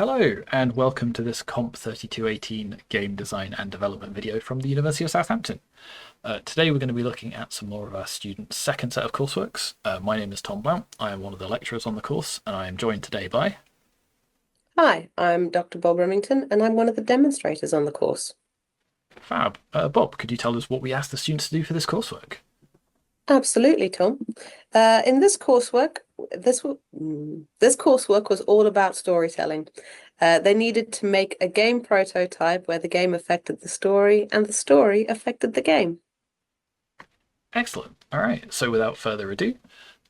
Hello, and welcome to this COMP3218 game design and development video from the University of Southampton. Today we're going to be looking at some more of our students' second set of courseworks. My name is Tom Blount. I am one of the lecturers on the course, and I am joined today by... Hi, I'm Dr. Bob Remington, and I'm one of the demonstrators on the course. Fab. Bob, could you tell us what we asked the students to do for this coursework? Absolutely, Tom. In this coursework, this coursework was all about storytelling. They needed to make a game prototype where the game affected the story and the story affected the game. Excellent. All right, so without further ado,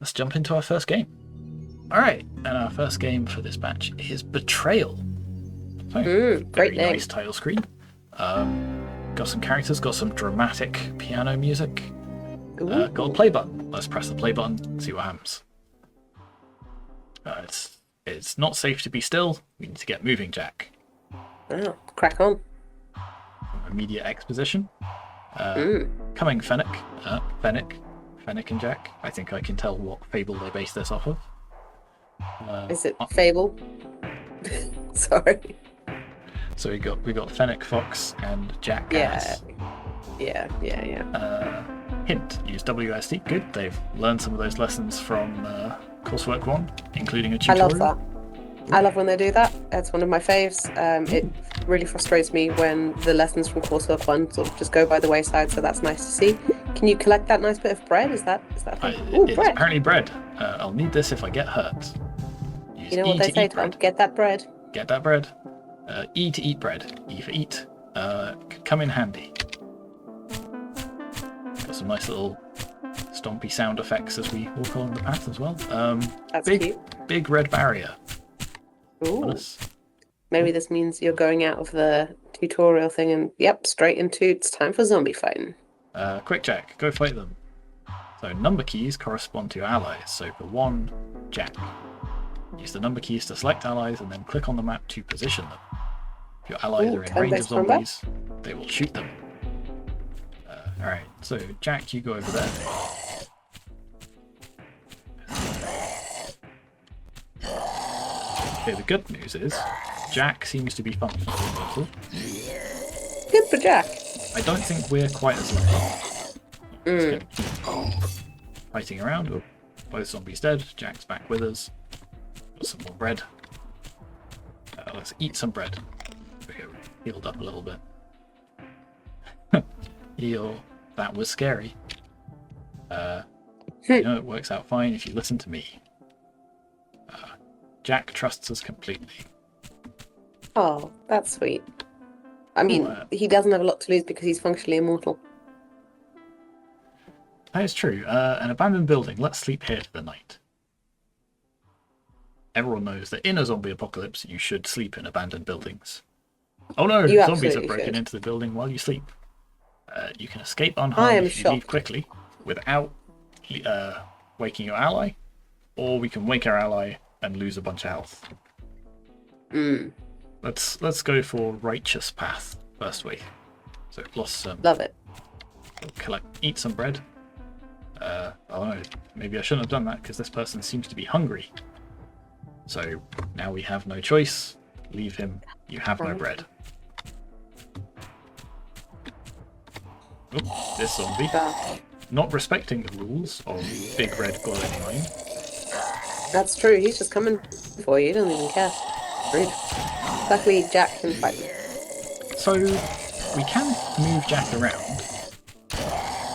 let's jump into our first game. All right, and our first game for this batch is Betrayal. So, Great very name. nice title screen. Got some characters, got some dramatic piano music. Got a play button. Let's press the play button and see what happens. It's not safe to be still. We need to get moving, Jack. Oh, crack on. Immediate exposition. Coming Fennec. Fennec and Jack. I think I can tell what fable they base this off of. Is it Fable? Sorry. So we got Fennec Fox and Jack Ass. Yeah. Hint, use WSD. Good. They've learned some of those lessons from coursework 1, including a tutorial. I love that. I love when they do that. It's one of my faves. It really frustrates me when the lessons from coursework 1 sort of just go by the wayside, so that's nice to see. Can you collect that nice bit of bread? Is that it's bread. Apparently bread. I'll need this if I get hurt. Use You know E what they to say, eat Tom? bread. Get that bread. Get that bread. E to eat bread. E for eat. Come in handy. Got some nice little stompy sound effects as we walk along the path as well. That's cute. Big red barrier. Ooh. Nice. Maybe this means you're going out of the tutorial thing and, yep, straight into it's time for zombie fighting. Quick Jack, go fight them. So number keys correspond to allies. So for 1, Jack. Use the number keys to select allies and then click on the map to position them. If your allies are in range of zombies, they will shoot them. Alright, so Jack, you go over there. Okay, the good news is Jack seems to be functionally immortal. Good for Jack. I don't think we're quite as lucky. Let's keep fighting around. We're both zombies dead. Jack's back with us. Got some more bread. Let's eat some bread. We get healed up a little bit. Heal. That was scary. It works out fine if you listen to me. Jack trusts us completely. Oh, that's sweet. I mean, he doesn't have a lot to lose because he's functionally immortal. That is true. An abandoned building. Let's sleep here for the night. Everyone knows that in a zombie apocalypse, you should sleep in abandoned buildings. Oh no! You Zombies have absolutely broken should. into the building while you sleep. You can escape unharmed if you leave quickly without waking your ally, or we can wake our ally and lose a bunch of health. Let's go for righteous path first way. So lost some. Love it. Eat some bread. I don't know. Maybe I shouldn't have done that because this person seems to be hungry. So now we have no choice. Leave him. You have no bread. Oh, this zombie. Not respecting the rules of big red glowing line. That's true. He's just coming for you. He doesn't even care. Rude. Luckily, Jack can fight you. So we can move Jack around.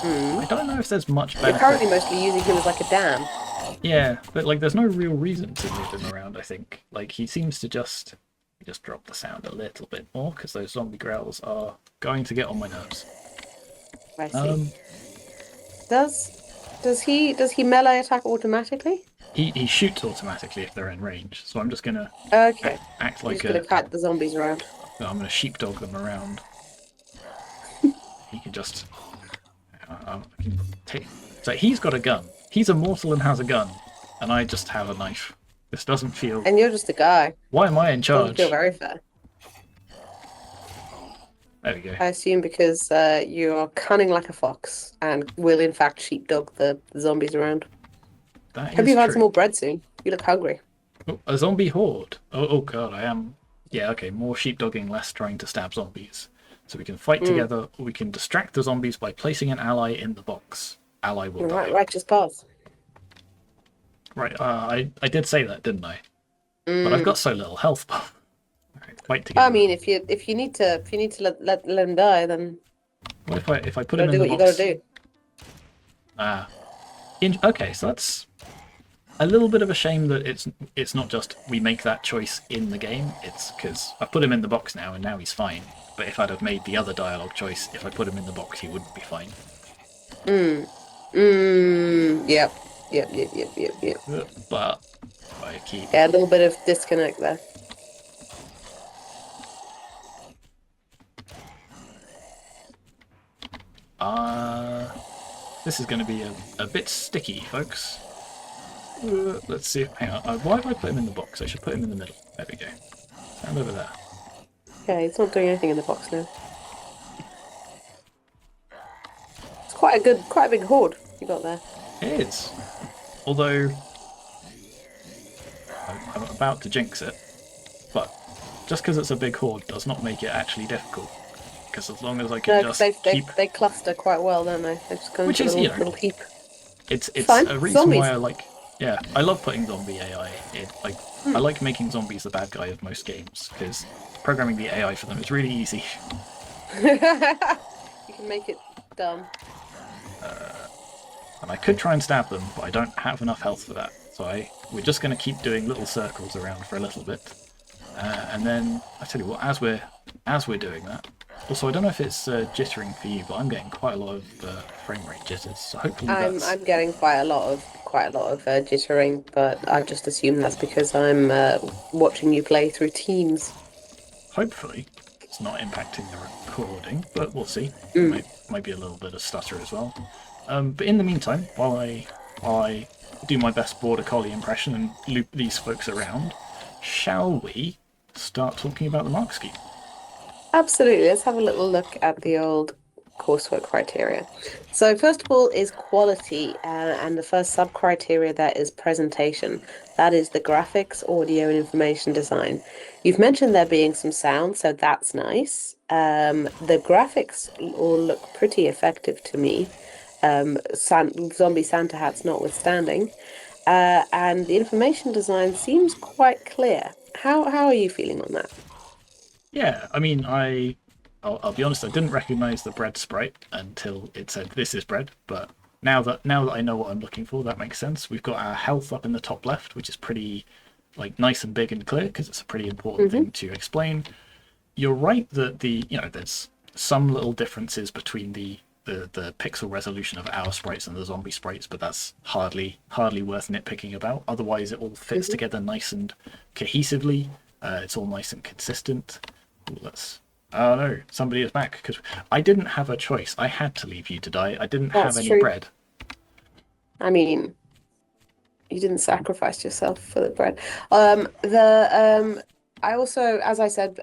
I don't know if there's much benefit. You're currently mostly using him as like a dam. Yeah, but like there's no real reason to move him around, I think. Like he seems to just drop the sound a little bit more because those zombie growls are going to get on my nerves. I see. Does he melee attack automatically? He shoots automatically if they're in range, so I'm just gonna act like He's gonna kite the zombies around. I'm gonna sheepdog them around. He can just so he's got a gun. He's immortal and has a gun, and I just have a knife. This doesn't feel. And you're just a guy. Why am I in charge? Doesn't feel very fair. There we go. I assume because you are cunning like a fox and will in fact sheepdog the zombies around. That Hope is you've had true. some more bread soon. You look hungry. Oh, a zombie horde. Oh god, I am Yeah, okay, more sheepdogging, less trying to stab zombies. So we can fight Mm. together, or we can distract the zombies by placing an ally in the box. Ally will Right, die. righteous path. Right, I did say that, didn't I? But I've Mm. got so little health. Right, fight I together. mean, if you need to let him die, then What if I you put him gotta in do the what you gotta box? do. Ah, okay, so that's a little bit of a shame that it's not just we make that choice in the game. It's because I put him in the box now, and now he's fine. But if I'd have made the other dialogue choice, if I put him in the box, he wouldn't be fine. Mm. Mm. Yep. Yep. Yep. Yep. Yep. Yep. But I keep Yeah, a little bit of disconnect there. uh this is going to be a bit sticky, folks. Let's see. Hang on. Why have I put him in the box? I should put him in the middle. There we go. Stand over there. Yeah, he's not doing anything in the box now. It's quite a big horde you got there. It is. Although I'm about to jinx it, but just because it's a big horde does not make it actually difficult. Because as long as I can No, because just keep, they cluster quite well, don't they? They just come which into a is little heap. it's Fine. a reason why Zombies. I like. Yeah, I love putting zombie AI in. Like, I Hmm. like making zombies the bad guy of most games because programming the AI for them is really easy. You can make it dumb. And I could try and stab them, but I don't have enough health for that. So we're just going to keep doing little circles around for a little bit, and then I tell you what, as we're doing that. Also, I don't know if it's jittering for you, but I'm getting quite a lot of frame rate jitters. So hopefully that's I'm getting quite a lot of jittering, but I just assume that's because I'm watching you play through Teams. hopefully it's not impacting the recording, but we'll see. It Mm. might be a little bit of stutter as well. But in the meantime, while I do my best border collie impression and loop these folks around, shall we start talking about the mark scheme? Absolutely. Let's have a little look at the old coursework criteria. So first of all is quality, and the first sub-criteria there is presentation. That is the graphics, audio, and information design. You've mentioned there being some sound, so that's nice. The graphics all look pretty effective to me. Zombie Santa hats notwithstanding. And the information design seems quite clear. How are you feeling on that? Yeah, I mean, I'll be honest, I didn't recognize the bread sprite until it said this is bread, but now that I know what I'm looking for, that makes sense. We've got our health up in the top left, which is pretty like nice and big and clear because it's a pretty important Hmm. thing to explain. You're right that there's some little differences between the pixel resolution of our sprites and the zombie sprites, but that's hardly worth nitpicking about. Otherwise, it all fits Hmm. together nice and cohesively. It's all nice and consistent. Ooh, let's. Oh no, somebody is back because I didn't have a choice. I had to leave you to die. I didn't have That's any true. bread. I mean, you didn't sacrifice yourself for the bread. The I also, as I said,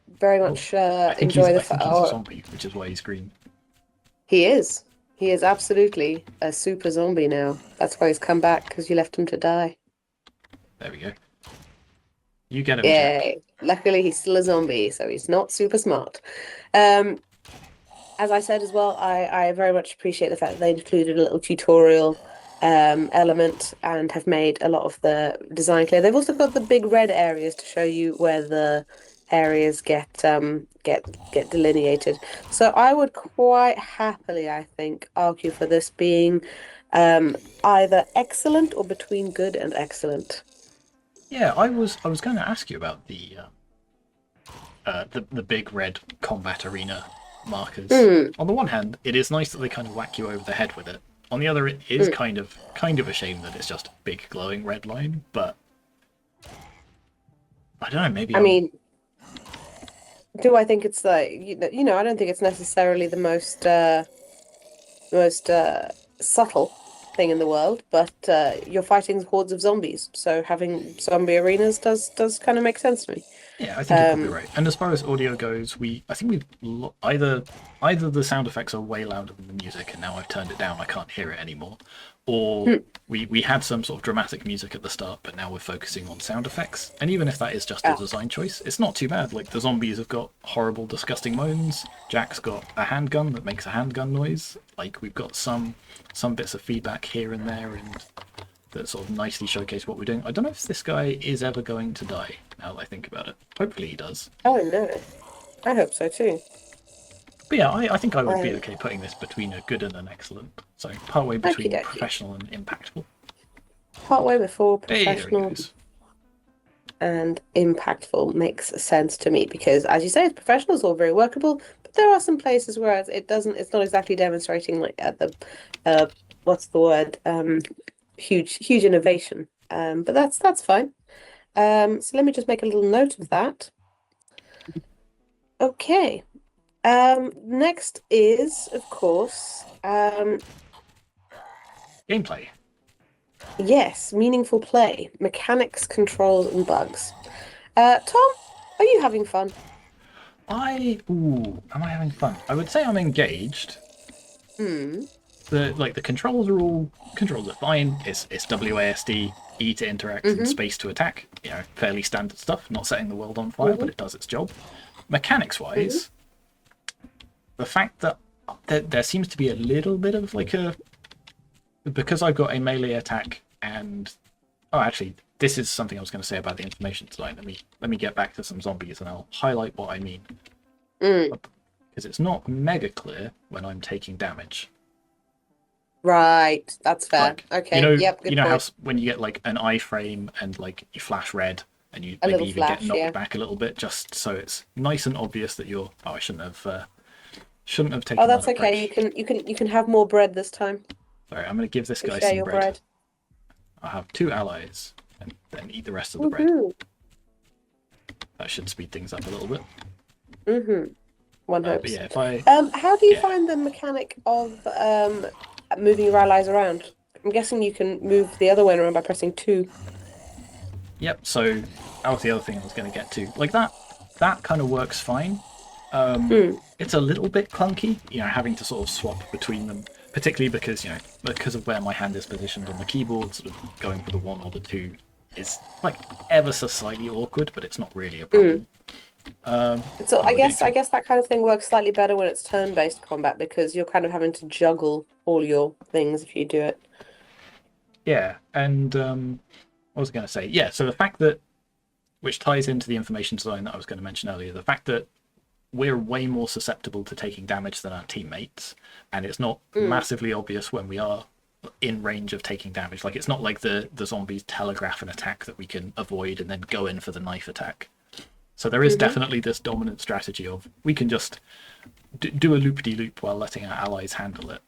very Oh, much I think enjoy the. he's a Oh, zombie, which is why he's green. he is. He is absolutely a super zombie now. That's why he's come back because you left him to die. There we go. You get him, Jack. Yay. Luckily, he's still a zombie, so he's not super smart. Um, as I said as well, I very much appreciate the fact that they included a little tutorial element and have made a lot of the design clear. They've also got the big red areas to show you where the areas get delineated. So I would quite happily, I think, argue for this being either excellent or between good and excellent. Yeah, I was going to ask you about the big red combat arena markers. Mm, On the one hand, it is nice that they kind of whack you over the head with it. On the other, it is mm. kind of a shame that it's just a big glowing red line. But I don't know. Maybe I I'm. mean, do I think it's like I don't think it's necessarily the most subtle thing in the world, but you're fighting hordes of zombies, so having zombie arenas does kind of make sense to me. Yeah, I think you're probably Um, right. And as far as audio goes, I think either the sound effects are way louder than the music, and now I've turned it down. I can't hear it anymore, or we had some sort of dramatic music at the start, but now we're focusing on sound effects. And even if that is just a design choice, it's not too bad. Like, the zombies have got horrible, disgusting moans. Jack's got a handgun that makes a handgun noise. Like, we've got some bits of feedback here and there, and that sort of nicely showcase what we're doing. I don't know if this guy is ever going to die, now that I think about it. Hopefully he does. Oh, no. I hope so, too. But yeah, I think I would be okay putting this between a good and an excellent. So partway between Okey-dokey. professional and impactful. Partway before Hey, there he professional goes. and impactful makes sense to me because, as you say, professional is all very workable, but there are some places where it's not exactly demonstrating like at the what's the word huge innovation. But that's fine. So let me just make a little note of that. Okay. Next is, of course, Gameplay. yes, meaningful play, mechanics, controls, and bugs. Tom, are you having fun? Am I having fun? I would say I'm engaged. Hmm. The controls are fine. It's WASD, E to interact, and space to attack. You know, fairly standard stuff. Not setting the world on fire, but it does its job. Mechanics wise, the fact that there seems to be a little bit of like because I've got a melee attack and actually this is something I was going to say about the information design. Let me get back to some zombies and I'll highlight what I mean, because it's not mega clear when I'm taking damage. Right, that's fair. Like, Okay, yep, good you know point. how when you get like an iframe and like you flash red and you A maybe little even get flash, knocked yeah. back a little bit, just so it's nice and obvious that you're. Oh, I shouldn't have taken. Oh, that's that okay. approach. You can have more bread this time. Sorry, I'm going to give this You guy share some your bread. bread. I'll have 2 allies and then eat the rest of the bread. Woohoo. That should speed things up a little bit. One But hopes. yeah, if I How do you find the mechanic of moving your allies around? I'm guessing you can move the other way around by pressing 2. Yep, so that was the other thing I was going to get to. Like that kind of works fine. It's a little bit clunky, you know, having to sort of swap between them, particularly because, you know, because of where my hand is positioned on the keyboard, sort of going for the 1 or the 2 is like ever so slightly awkward, but it's not really a problem. So I guess that kind of thing works slightly better when it's turn-based combat because you're kind of having to juggle all your things if you do it. Yeah, and what was I going to say? Yeah, so the fact that, which ties into the information design that I was going to mention earlier, the fact that we're way more susceptible to taking damage than our teammates, and it's not massively obvious when we are in range of taking damage. Like, it's not like the zombies telegraph an attack that we can avoid and then go in for the knife attack. So there is definitely this dominant strategy of we can just do a loop-de-loop while letting our allies handle it,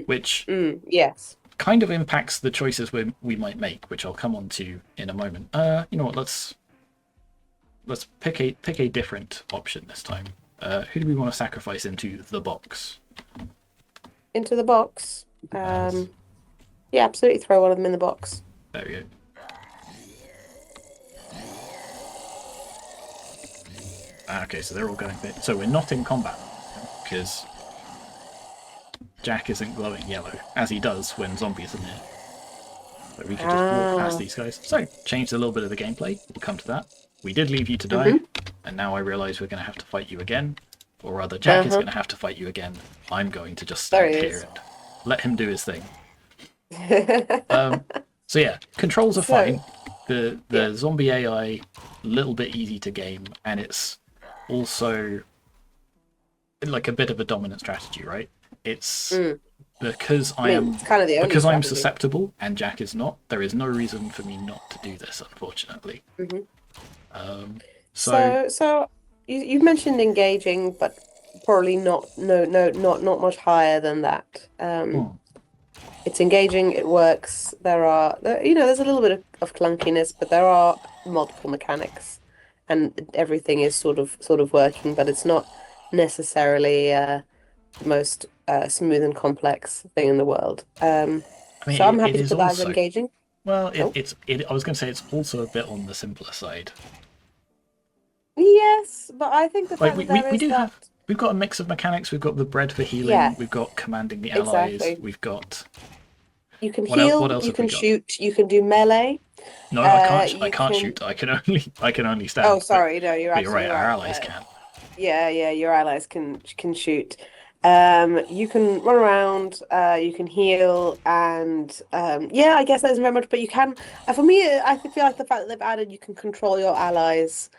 which Yes. kind of impacts the choices we might make, which I'll come on to in a moment. You know what? Let's pick a different option this time. Who do we want to sacrifice into the box? Into the box. Yes. Yeah, absolutely throw one of them in the box. There we go. Okay, so they're all going fit. So we're not in combat because Jack isn't glowing yellow, as he does when zombies are near. So we can just walk past these guys. So, changed a little bit of the gameplay. We'll come to that. We did leave you to die, and now I realise we're going to have to fight you again. Or rather, Jack is going to have to fight you again. I'm going to just stand here and let him do his thing. So yeah, controls are fine. The zombie AI, a little bit easy to game, and it's also like a bit of a dominant strategy, right? It's because it's kind of the only because I'm susceptible and Jack is not. There is no reason for me not to do this, unfortunately. So you've mentioned engaging, but probably not much higher than that. It's engaging. It works. There's a little bit of clunkiness, but there are multiple mechanics, and everything is sort of working. But it's not necessarily the most smooth and complex thing in the world. I mean, so I'm happy to put that as engaging. Well, I was going to say it's also a bit on the simpler side. Yes, but I think the fact we've got a mix of mechanics. We've got the bread for healing. Yeah. We've got commanding the allies. Exactly. We've got You can What heal, else you have we can got? shoot, you can do melee. No, I can't. I You can't can. shoot. I can only Oh, stand. sorry, no, you're But you're right. absolutely Our right. allies can. Yeah, yeah, your allies can shoot. You can run around, you can heal, and yeah, I guess that isn't very much, but you can. For me, I feel like the fact that they've added you can control your allies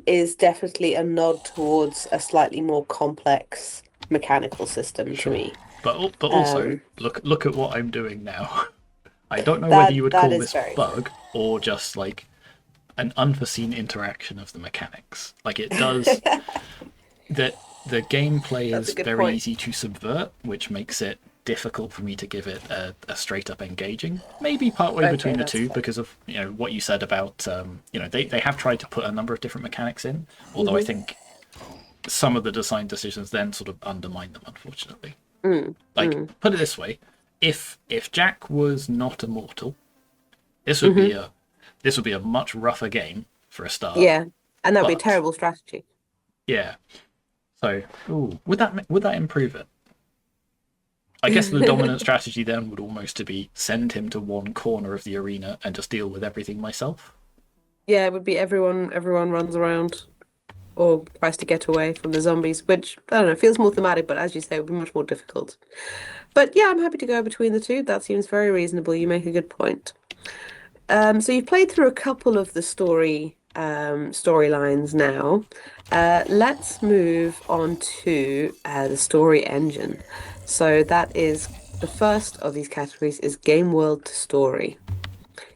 is definitely a nod towards a slightly more complex mechanical system to Sure. me. But also Um, look at what I'm doing now. I don't know whether that you would that call is this very bug or just like an unforeseen interaction of the mechanics. Like it true. does that the gameplay That's a is good very point. easy to subvert, which makes it difficult for me to give it a straight up engaging. Maybe partway Okay, between the that's two fair. because of what you said about they have tried to put a number of different mechanics in, although I Hmm. think some of the design decisions then sort of undermine them, unfortunately. Mm, Like mm, put it this way, if Jack was not immortal, this would be hmm. a this would be a much rougher game for a start. Yeah, and that would be a But terrible strategy. yeah, so ooh, would that improve it? I guess the dominant strategy then would almost to be send him to one corner of the arena and just deal with everything myself. Yeah, it would be everyone runs around or tries to get away from the zombies, which I don't know, feels more thematic, but as you say, it would be much more difficult. But yeah, I'm happy to go between the two. That seems very reasonable. You make a good point. So you've played through a couple of the storylines now. Let's move on to the story engine. So that is the first of these categories is game world to story.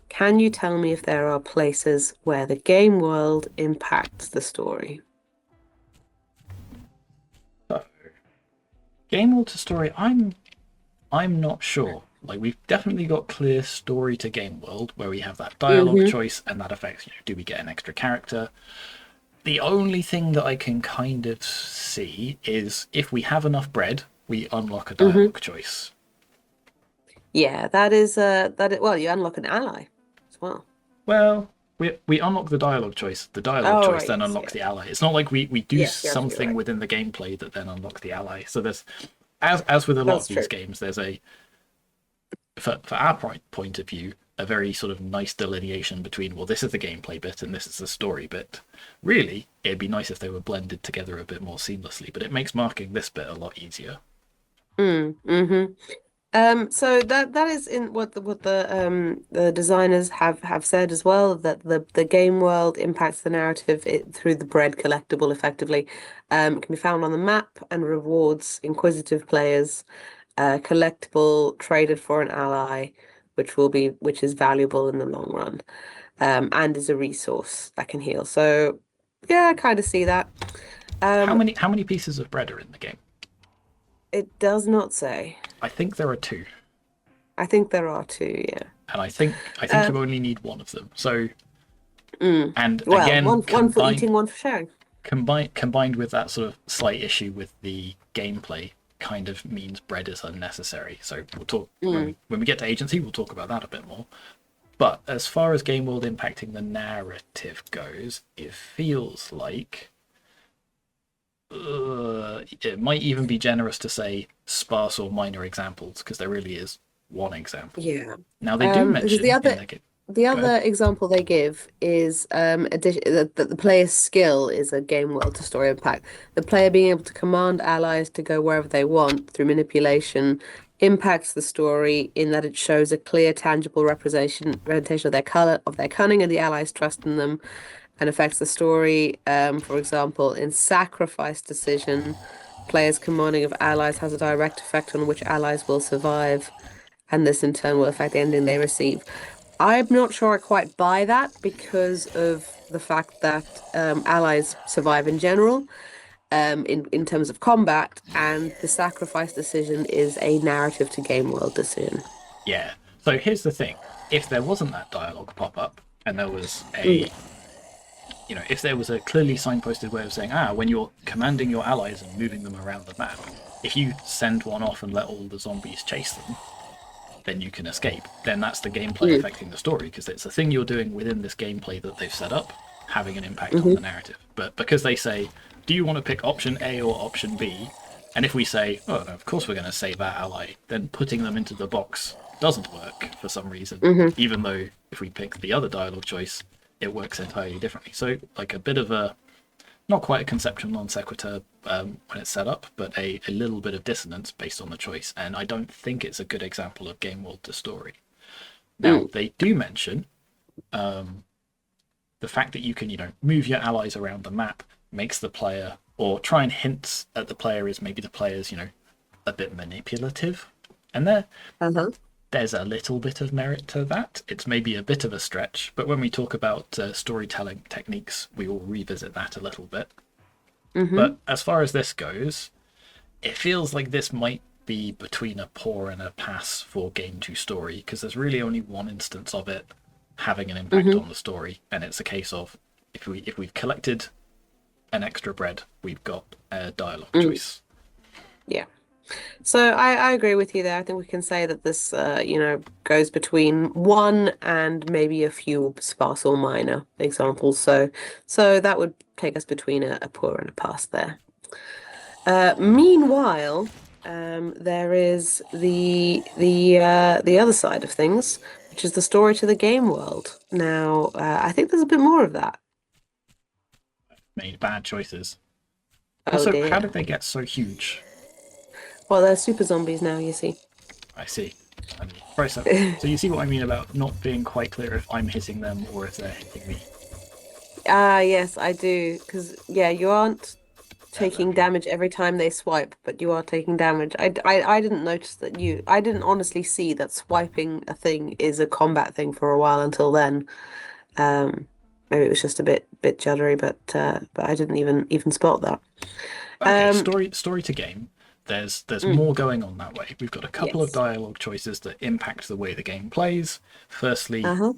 Can you tell me if there are places where the game world impacts the story? So game or to story, I'm not sure. Like we've definitely got clear story to game world where we have that dialogue Hmm. choice and that affects, do we get an extra character? The only thing that I can kind of see is if we have enough bread, we unlock a Hmm. dialogue choice. Yeah, that is well, you unlock an ally as well. Well, we unlock the dialogue choice. The dialogue Oh, choice right, then yes, unlocks yeah. the ally. It's not like we do Yes, you're absolutely something right. within the gameplay that then unlocks the ally. So there's as with a lot of That's these true. games, there's a for our point of view, a very sort of nice delineation between, well, this is the gameplay bit and this is the story bit. Really, it'd be nice if they were blended together a bit more seamlessly, but it makes marking this bit a lot easier. Mm-hmm. So that is in what the designers have said as well, that the game world impacts the narrative through the bread collectible effectively. It can be found on the map and rewards inquisitive players, collectible traded for an ally, which is valuable in the long run, and is a resource that can heal. So yeah, I kind of see that. Um, How many pieces of bread are in the game? it does not say. I think there are two, I think there are two, yeah. and I think Uh, you only need one of them. So and well, again, one for eating, one for sharing. combined with that sort of slight issue with the gameplay kind of means bread is unnecessary. So we'll talk Mm. when we get to agency, we'll talk about that a bit more. But as far as game world impacting the narrative goes, it feels like it might even be generous to say sparse or minor examples because there really is one example. Yeah. Now they do Because mention in the game. the Go ahead. other example they give is addition that the player's skill is a game world to story impact. The player being able to command allies to go wherever they want through manipulation impacts the story in that it shows a clear, tangible representation of their color, of their cunning and the allies' trust in them, and affects the story. For example, in Sacrifice Decision, players' commanding of allies has a direct effect on which allies will survive, and this in turn will affect the ending they receive. I'm not sure I quite buy that because of the fact that allies survive in general, in terms of combat, and the sacrifice decision is a narrative to game world decision. Yeah. So here's the thing: if there wasn't that dialogue pop up, and there was Mm. a if there was a clearly signposted way of saying, when you're commanding your allies and moving them around the map, if you send one off and let all the zombies chase them, then you can escape. Then that's the gameplay Mm. affecting the story because it's a thing you're doing within this gameplay that they've set up having an impact on Hmm. the narrative. But because they say, do you want to pick option A or option B? And if we say, oh, no, of course we're going to save our ally, then putting them into the box doesn't work for some reason, Hmm. even though if we pick the other dialogue choice, it works entirely differently. So, like a bit of a not quite a conceptual non sequitur when it's set up, but a little bit of dissonance based on the choice. And I don't think it's a good example of game world to story. Now, Mm. they do mention the fact that you can, move your allies around the map makes the player, or try and hint at the player is maybe the player's, a bit manipulative. And Uh-huh. there's a little bit of merit to that. It's maybe a bit of a stretch, but when we talk about storytelling techniques, we will revisit that a little bit. Hmm. But as far as this goes, it feels like this might be between a poor and a pass for game to story, because there's really only one instance of it having an impact Hmm. on the story, and it's a case of if we've collected an extra bread, we've got a dialogue Mm. choice. Yeah. So I agree with you there. I think we can say that this, goes between one and maybe a few sparse or minor examples. So that would take us between a poor and a pass there. Meanwhile, there is the other side of things, which is the story to the game world. Now, I think there's a bit more of that. Made bad choices. Oh Also, how dear. did they get so huge? Well, they're super zombies now, you see. I see. Right, so you see what I mean about not being quite clear if I'm hitting them or if they're hitting me. Ah, yes, I do. Because, yeah, you aren't There we taking go. damage every time they swipe, but you are taking damage. I didn't notice that I didn't honestly see that swiping a thing is a combat thing for a while until then. Um, Maybe it was just a bit juddery, but I didn't even spot that. Okay, Um, story to game. There's mm, more going on that way. We've got a couple of yes. dialogue choices that impact the way the game plays. Firstly, Uh-huh.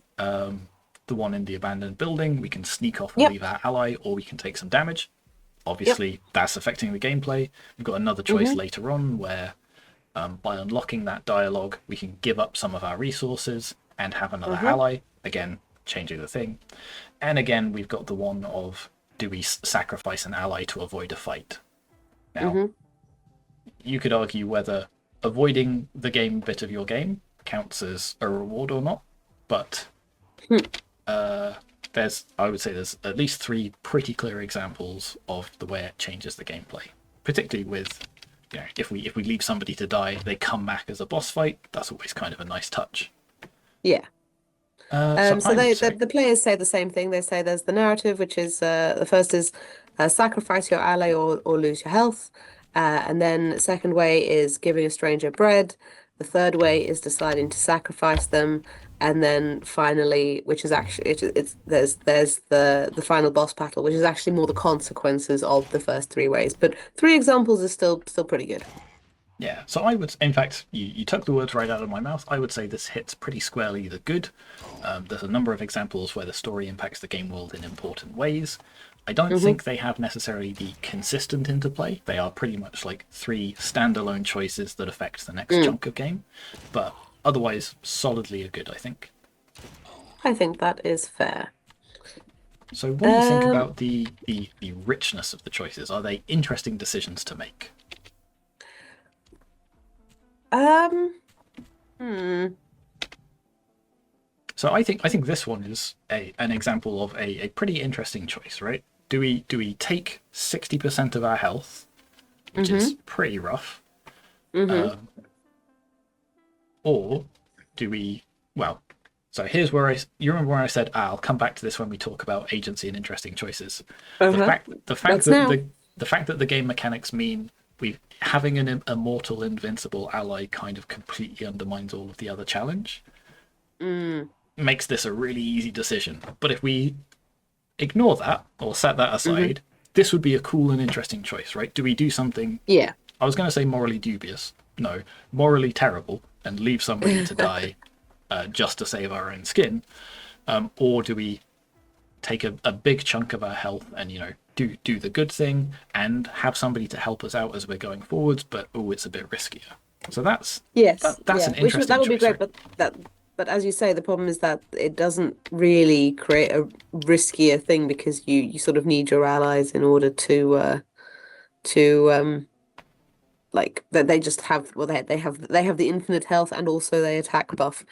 the one in the abandoned building, we can sneak off and Yep. leave our ally, or we can take some damage. Yep. Obviously, that's affecting the gameplay. We've got another choice Hmm. later on where, by unlocking that dialogue, we can give up some of our resources and have another Uh-huh. ally. Again, changing the thing. And again, we've got the one of do we sacrifice an ally to avoid a fight? Now, Hmm. you could argue whether avoiding the game bit of your game counts as a reward or not, but I would say there's at least three pretty clear examples of the way it changes the gameplay. Particularly with, if we leave somebody to die, they come back as a boss fight. That's always kind of a nice touch. Yeah. So So I would the, say, the players say the same thing. They say there's the narrative, which is the first is sacrifice your ally or lose your health. And then second way is giving a stranger bread. The third way is deciding to sacrifice them. And then finally, which is actually it's there's the final boss battle, which is actually more the consequences of the first three ways. But three examples is still pretty good. yeah. So I would, in fact, you took the words right out of my mouth. I would say this hits pretty squarely the good. There's a number of examples where the story impacts the game world in important ways. I don't Hmm. think they have necessarily the consistent interplay. They are pretty much like three standalone choices that affect the next Mm. chunk of game, but otherwise solidly a good, I think. I think that is fair. So what do you think Um, about the richness of the choices? Are they interesting decisions to make? um, hmm. So I think this one is an example of a pretty interesting choice, right? Do we take 60% of our health, which is Hmm. pretty rough, Hmm. or do we well, so here's where you remember when I said, I'll come back to this when we talk about agency and interesting choices. The Uh-huh. fact the fact That's that now. the fact that the game mechanics mean we having an immortal invincible ally kind of completely undermines all of the other challenge Mm. makes this a really easy decision. But if we ignore that or set that Hmm. aside, this would be a cool and interesting choice, right? Do we do something, Yeah. I was going to say morally dubious, no, morally terrible, and leave somebody to die just to save our own skin? Or do we take a big chunk of our health and, do the good thing and have somebody to help us out as we're going forwards, but oh, it's a bit riskier. So that's Yes. that's Yeah. an That interesting would be choice, great, right? but as you say, the problem is that it doesn't really create a riskier thing because you sort of need your allies in order to like that they just have they have the infinite health and also they attack buff.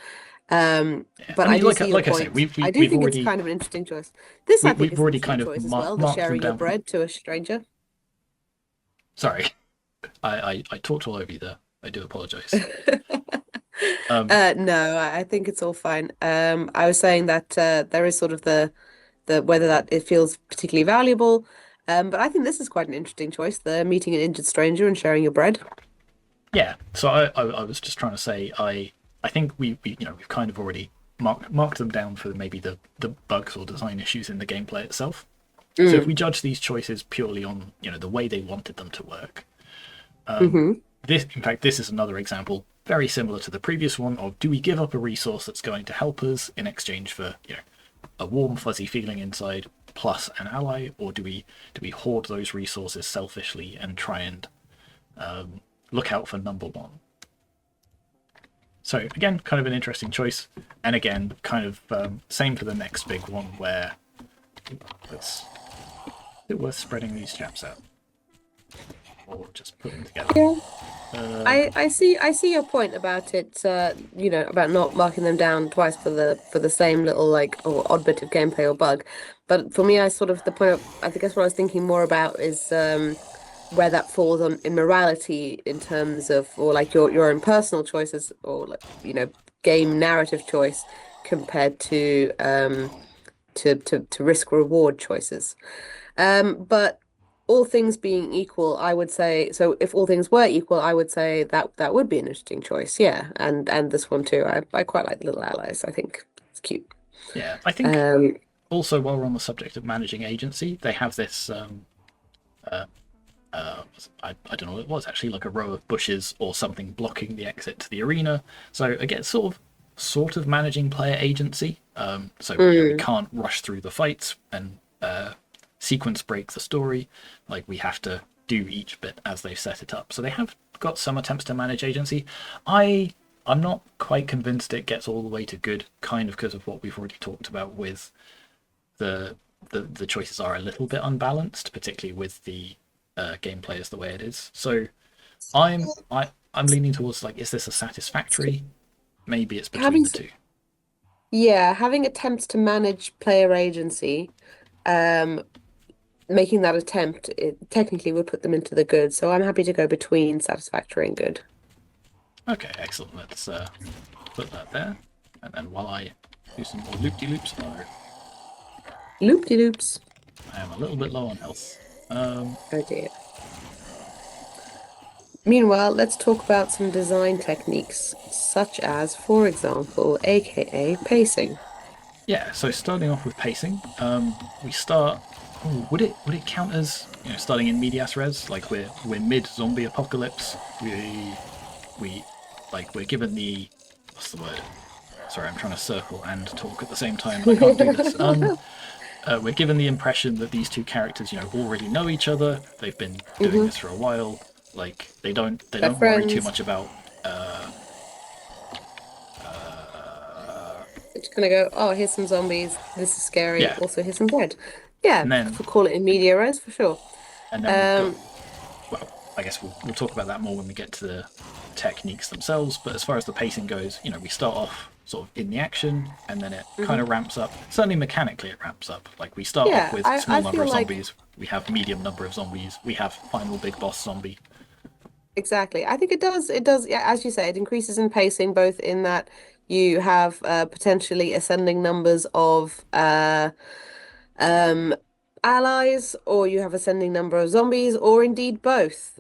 Yeah. But I I mean, do see your like I say, point. I do we've think it's already kind of an interesting choice. This I think we've is an already interesting kind of choice as well, the marked them sharing your down. bread to a stranger. Sorry, I talked all over you there. I do apologize. No, I think it's all fine. I was saying that there is sort of the whether that it feels particularly valuable. But I think this is quite an interesting choice, the meeting an injured stranger and sharing your bread. Yeah, so I was just trying to say I think we you know we've kind of already marked them down for maybe the bugs or design issues in the gameplay itself. So if Mm. we judge these choices purely on the way they wanted them to work, Hmm. this in fact this is another example very similar to the previous one of do we give up a resource that's going to help us in exchange for a warm fuzzy feeling inside plus an ally, or do we hoard those resources selfishly and try and look out for number one. So again, kind of an interesting choice, and again, kind of same for the next big one where it's worth spreading these chaps out or just put them together. Yeah. I see your point about it, about not marking them down twice for the same little like or odd bit of gameplay or bug. But for me, I sort of the point of I guess what I was thinking more about is where that falls on in morality in terms of or like your own personal choices or like game narrative choice compared to risk reward choices. But all things being equal, I would say so. If all things were equal, I would say that that would be an interesting choice. Yeah, and this one too. I quite like the little allies. I think it's cute. Yeah, I think Um, also while we're on the subject of managing agency, they have this I don't know what it was actually, like a row of bushes or something blocking the exit to the arena. So again, sort of managing player agency. So we mm, can't rush through the fights and sequence break the story. Like we have to do each bit as they've set it up. So they have got some attempts to manage agency. I'm not quite convinced it gets all the way to good, kind of because of what we've already talked about with the the choices are a little bit unbalanced, particularly with the gameplay is the way it is. So I'm leaning towards like, is this a satisfactory? Maybe it's between having the two. yeah, having attempts to manage player agency, um, making that attempt it technically would put them into the good. So I'm happy to go between satisfactory and good. Okay, excellent. Let's put that there, and then while I do some more loop-de-loops, Loop-de-loops. I am a little bit low on health. Oh dear. Meanwhile, let's talk about some design techniques, such as, for example, aka pacing. Yeah, so starting off with pacing, we start. Ooh, would it count as starting in medias res? Like we're mid zombie apocalypse. We like we're given the what's the word? Sorry, I'm trying to circle and talk at the same time, and I can't do this. We're given the impression that these two characters, already know each other. They've been doing Hmm. this for a while. Like they They're don't worry too friends. much about. They're just gonna go, oh, here's some zombies. This is scary. Yeah, Also, here's some bread. Yeah, and then for call it in media res for sure. we've got. Um, Well, I guess we'll talk about that more when we get to the techniques themselves. But as far as the pacing goes, we start off sort of in the action, and then it kind mhm. of ramps up. Certainly mechanically, it ramps up. Like we start off Yeah, with I small number feel of like zombies. We have medium number of zombies. We have final big boss zombie. exactly. I think it does, yeah, as you say, it increases in pacing, both in that you have potentially ascending numbers of um allies, or you have ascending number of zombies, or indeed both.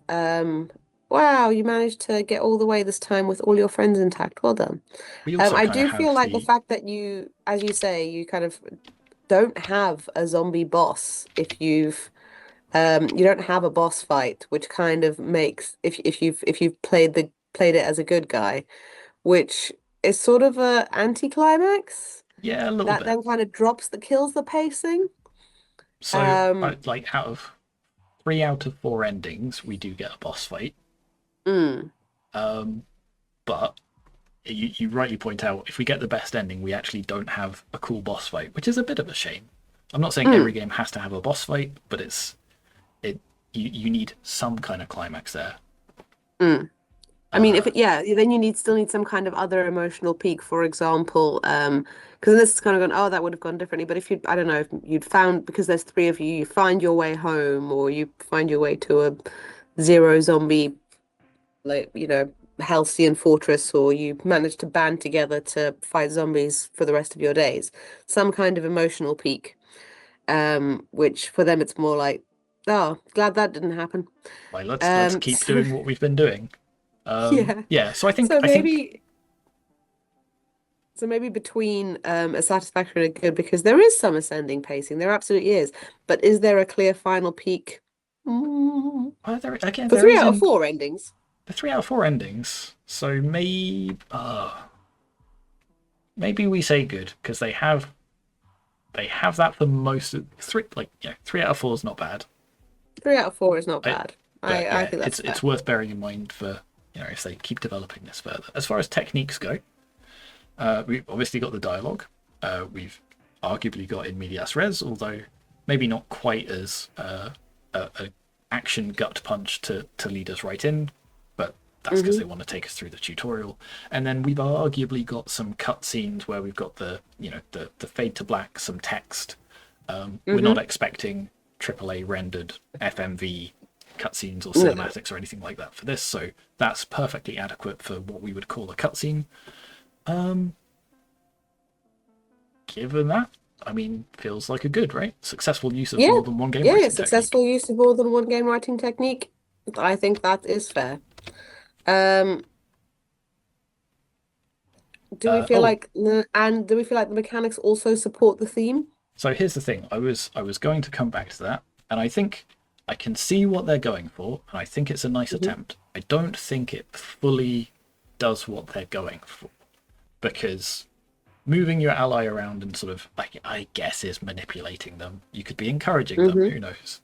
Wow, you managed to get all the way this time with all your friends intact. Well done. We also I kind of do feel have like the the fact that you, as you say, you kind of don't have a zombie boss you don't have a boss fight, which kind of makes if you've played it as a good guy, which is sort of a anticlimax yeah, a little that bit. then kind of kills the pacing. So Um, like out of 3 out of 4 endings, we do get a boss fight. mm, But you rightly point out, if we get the best ending, we actually don't have a cool boss fight, which is a bit of a shame. I'm not saying every mm. game has to have a boss fight, but it you need some kind of climax there. Mm. I mean, Uh, then you still need some kind of other emotional peak, for example, because this is kind of going, oh, that would have gone differently. But if you, I don't know, if you'd found, because there's three of you, you find your way home, or you find your way to a zero zombie, like, halcyon fortress, or you manage to band together to fight zombies for the rest of your days. Some kind of emotional peak, which for them it's more like, oh, glad that didn't happen. like let's keep So doing what we've been doing. yeah. Yeah, so I think So I think maybe So maybe between a satisfactory and a good, because there is some ascending pacing, there absolutely is. But is there a clear final peak? Mm. there again For there three is out of in four endings. the 3 out of 4 endings. So maybe we say good because they have that for most of three. Like, 3 out of 4 is not bad. 3 out of 4 is not I, bad. but I yeah, think that's it's fair. worth bearing in mind for if they keep developing this further. As far as techniques go, we've obviously got the dialogue. We've arguably got in medias res, although maybe not quite as a action gut punch to lead us right in, but that's because Hmm. they want to take us through the tutorial. And then we've arguably got some cutscenes where we've got the fade to black, some text. We're not Hmm. expecting AAA rendered FMV cutscenes or No. cinematics or anything like that for this, so that's perfectly adequate for what we would call a cutscene. Um, Given that, I mean, feels like a good, right? Successful use of Yeah, more than one game yeah, writing technique. successful use of more than one game writing technique. I think that is fair. Um, do we feel Oh, like do we feel like the mechanics also support the theme? so here's the thing. I was going to come back to that, and I think I can see what they're going for, and I think it's a nice Hmm. attempt. I don't think it fully does what they're going for because moving your ally around and sort of like I guess is manipulating them. You could be encouraging them, Hmm. who knows?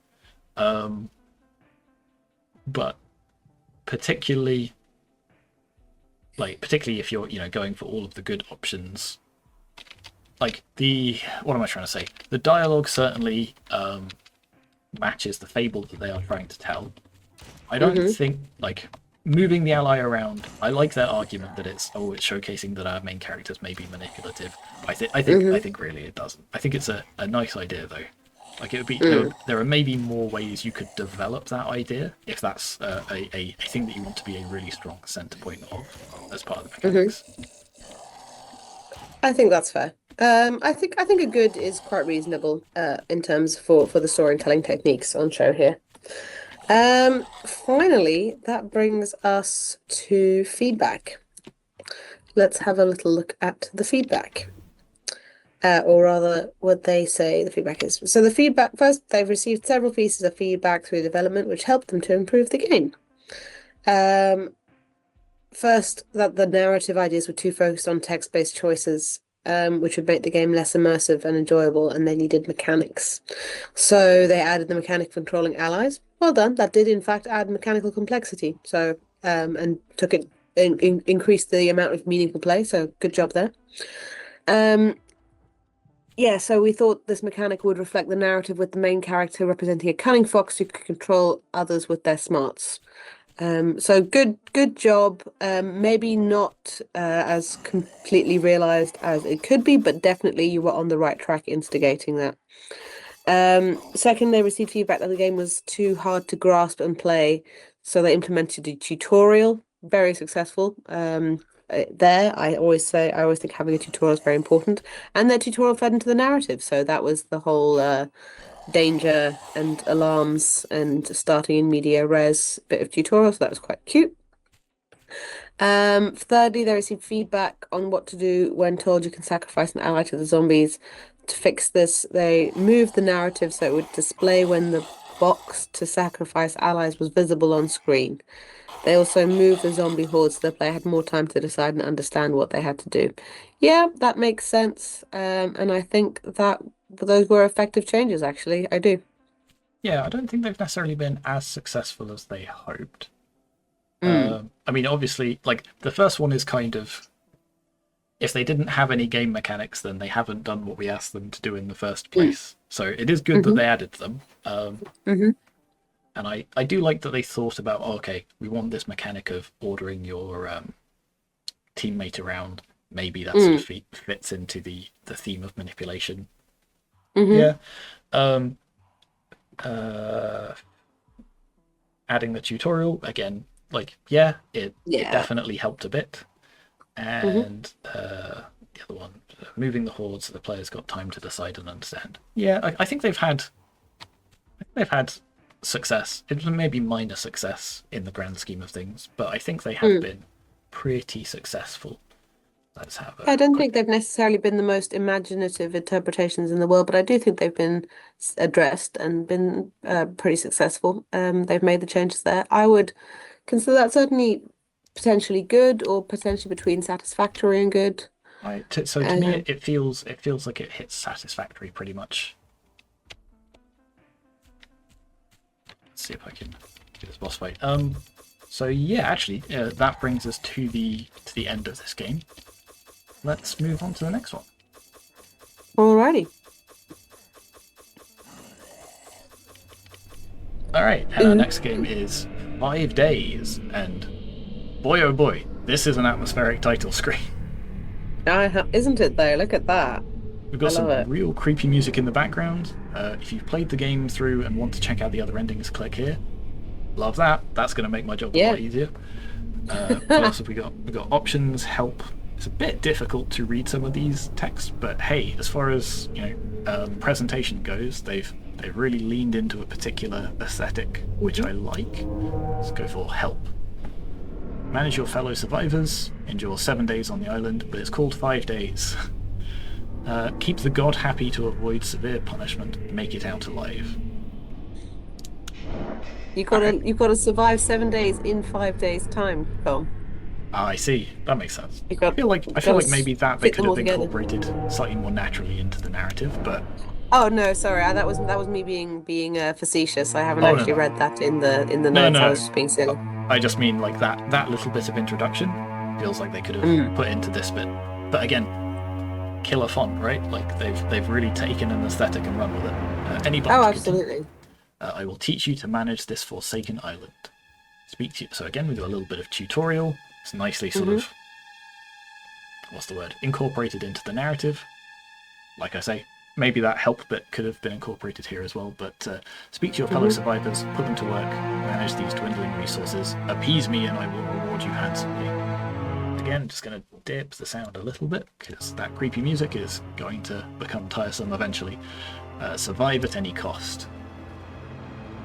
But particularly particularly if you're going for all of the good options, like the what am I trying to say? The dialogue certainly matches the fable that they are trying to tell. I don't Hmm. think moving the ally around. I like their argument that it's showcasing that our main characters may be manipulative. I think really it doesn't. I think it's a nice idea though. Like it would be there are maybe more ways you could develop that idea if that's a thing that you want to be a really strong center point of as part of the Hmm. mechanics. I think that's fair. I think a good is quite reasonable in terms for the storytelling techniques on show here. Finally, that brings us to feedback. Let's have a little look at the feedback. Or rather, what they say the feedback is. So the feedback first, they've received several pieces of feedback through development, which helped them to improve the game. Um, First, that the narrative ideas were too focused on text-based choices, which would make the game less immersive and enjoyable, and they needed mechanics. So they added the mechanic of controlling allies. Well done. That did in fact add mechanical complexity. So and took it increased the amount of meaningful play. So good job there. Um, yeah, so we thought this mechanic would reflect the narrative with the main character representing a cunning fox who could control others with their smarts. So good job. Maybe not as completely realized as it could be, but definitely you were on the right track instigating that. Second, they received feedback that the game was too hard to grasp and play, so they implemented a tutorial. Very successful. There, I always think having a tutorial is very important, and their tutorial fed into the narrative. So that was the whole danger and alarms and starting in media res bit of tutorial. So that was quite cute. Thirdly, they received feedback on what to do when told you can sacrifice an ally to the zombies. To fix this, they moved the narrative so it would display when the box to sacrifice allies was visible on screen. They also moved the zombie horde so the player had more time to decide and understand what they had to do. Yeah, that makes sense. And I think that those were effective changes, actually. I do. Yeah, I don't think they've necessarily been as successful as they hoped. Mm, I mean, obviously, like the first one is kind of if they didn't have any game mechanics, then they haven't done what we asked them to do in the first mm, place. So it is good that hmm they added them. hmm And I do like that they thought about, okay, we want this mechanic of ordering your teammate around. Maybe that sort of fits into the theme of manipulation. Yeah. Adding the tutorial again, like it definitely helped a bit. And the other one, moving the horde so the players got time to decide and understand. Yeah, I think they've had success. It was maybe minor success in the grand scheme of things, but I think they have been pretty successful. Let's have I don't think they've necessarily been the most imaginative interpretations in the world, but I do think they've been addressed and been pretty successful. They've made the changes there. I would consider that certainly potentially good, or potentially between satisfactory and good. So to me, it feels like it hits satisfactory pretty much. Let's see if I can do this boss fight. So yeah, actually, that brings us to the end of this game. Let's move on to the next one. Alrighty. Alright, and our next game is 5 Days, and boy oh boy, this is an atmospheric title screen. Isn't it though? Look at that. We've got some real creepy music in the background. If you've played the game through and want to check out the other endings, click here. Love that. That's going to make my job a lot easier. What else have we got? We've got options, help. It's a bit difficult to read some of these texts, but hey, as far as presentation goes, they've really leaned into a particular aesthetic, which I like. Let's go for help. Manage your fellow survivors. Endure 7 days on the island, but it's called 5 days. Keep the god happy to avoid severe punishment. Make it out alive. You've got to survive 7 days in 5 days' time, Tom. I see. That makes sense. I feel like maybe that they could have incorporated slightly more naturally into the narrative, but. Oh no, sorry. That was me being facetious. I haven't actually read that in the notes. No. I was just being silly. I just mean like that little bit of introduction feels like they could have put into this bit. But again, killer font, right? Like they've really taken an aesthetic and run with it. Any button. Oh, absolutely. I will teach you to manage this forsaken island. Speak to you. So again, we do a little bit of tutorial. It's nicely sort of, what's the word, incorporated into the narrative. Like I say, maybe that help bit could have been incorporated here as well, but speak to your fellow survivors, put them to work, manage these dwindling resources, appease me and I will reward you handsomely. Again, just going to dip the sound a little bit, because that creepy music is going to become tiresome eventually. Survive at any cost.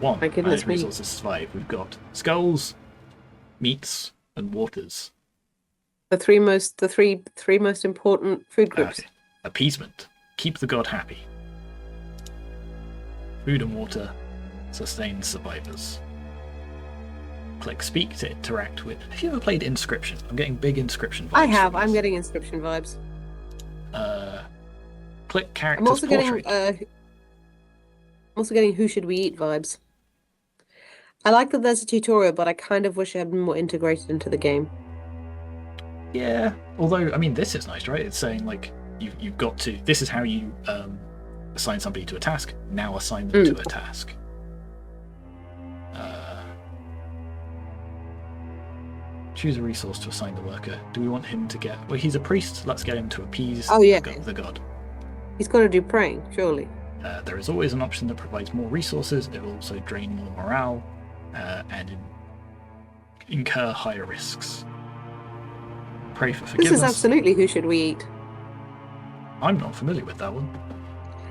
Manage resources to survive. We've got skulls, meats, and waters. The three most important food groups. Appeasement. Keep the god happy. Food and water sustain survivors. Click speak to interact with. Have you ever played Inscription? I'm getting big Inscription vibes. I have. I'm getting Inscription vibes. Click characters. I'm also getting Who Should We Eat vibes. I like that there's a tutorial, but I kind of wish it had been more integrated into the game. Yeah, although, I mean, this is nice, right? It's saying, like, you've got to... This is how you assign somebody to a task. Now assign them to a task. Choose a resource to assign the worker. Do we want him to get... Well, he's a priest. Let's get him to appease the god. He's got to do praying, surely. There is always an option that provides more resources. It will also drain more morale and incur higher risks. Pray for forgiveness. This is absolutely Who Should We Eat. I'm not familiar with that one.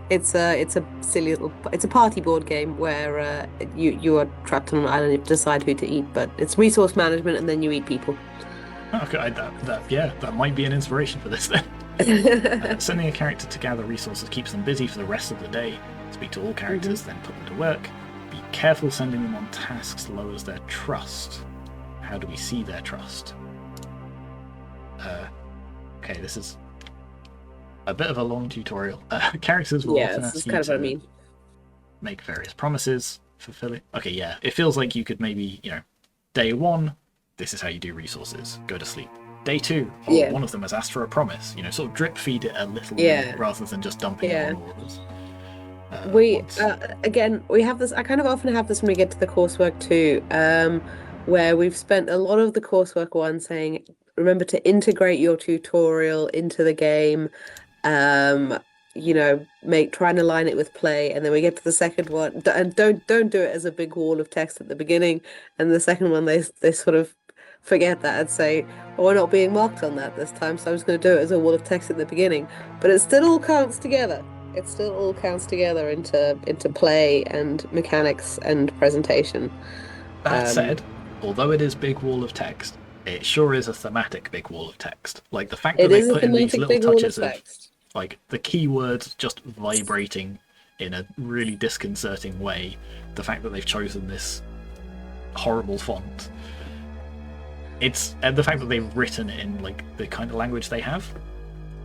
It's a silly little... It's a party board game where you are trapped on an island and you have to decide who to eat, but it's resource management and then you eat people. Okay, that might be an inspiration for this then. Sending a character to gather resources keeps them busy for the rest of the day. Speak to all characters, then put them to work. Be careful sending them on tasks lowers their trust. How do we see their trust? Okay, this is a bit of a long tutorial. Characters will often ask you to make various promises, fulfill it. Okay, yeah, it feels like you could maybe, day 1, this is how you do resources. Go to sleep. Day 2, one of them has asked for a promise. Sort of drip feed it a little more rather than just dumping it on orders. We once. again, we have this. I kind of often have this when we get to the coursework too, where we've spent a lot of the coursework one saying, remember to integrate your tutorial into the game. Um, try and align it with play, and then we get to the second one, and don't do it as a big wall of text at the beginning. And the second one, they sort of forget that and say, "Oh, we're not being marked on that this time, so I'm just going to do it as a wall of text at the beginning." But it still all counts together. It still all counts together into play and mechanics and presentation. That Um, said, although it is big wall of text, it sure is a thematic big wall of text. Like the fact that it they is a put in these thematic little big wall of touches of text. like the keywords just vibrating in a really disconcerting way, the fact that they've chosen this horrible font, and the fact that they've written it in like the kind of language they have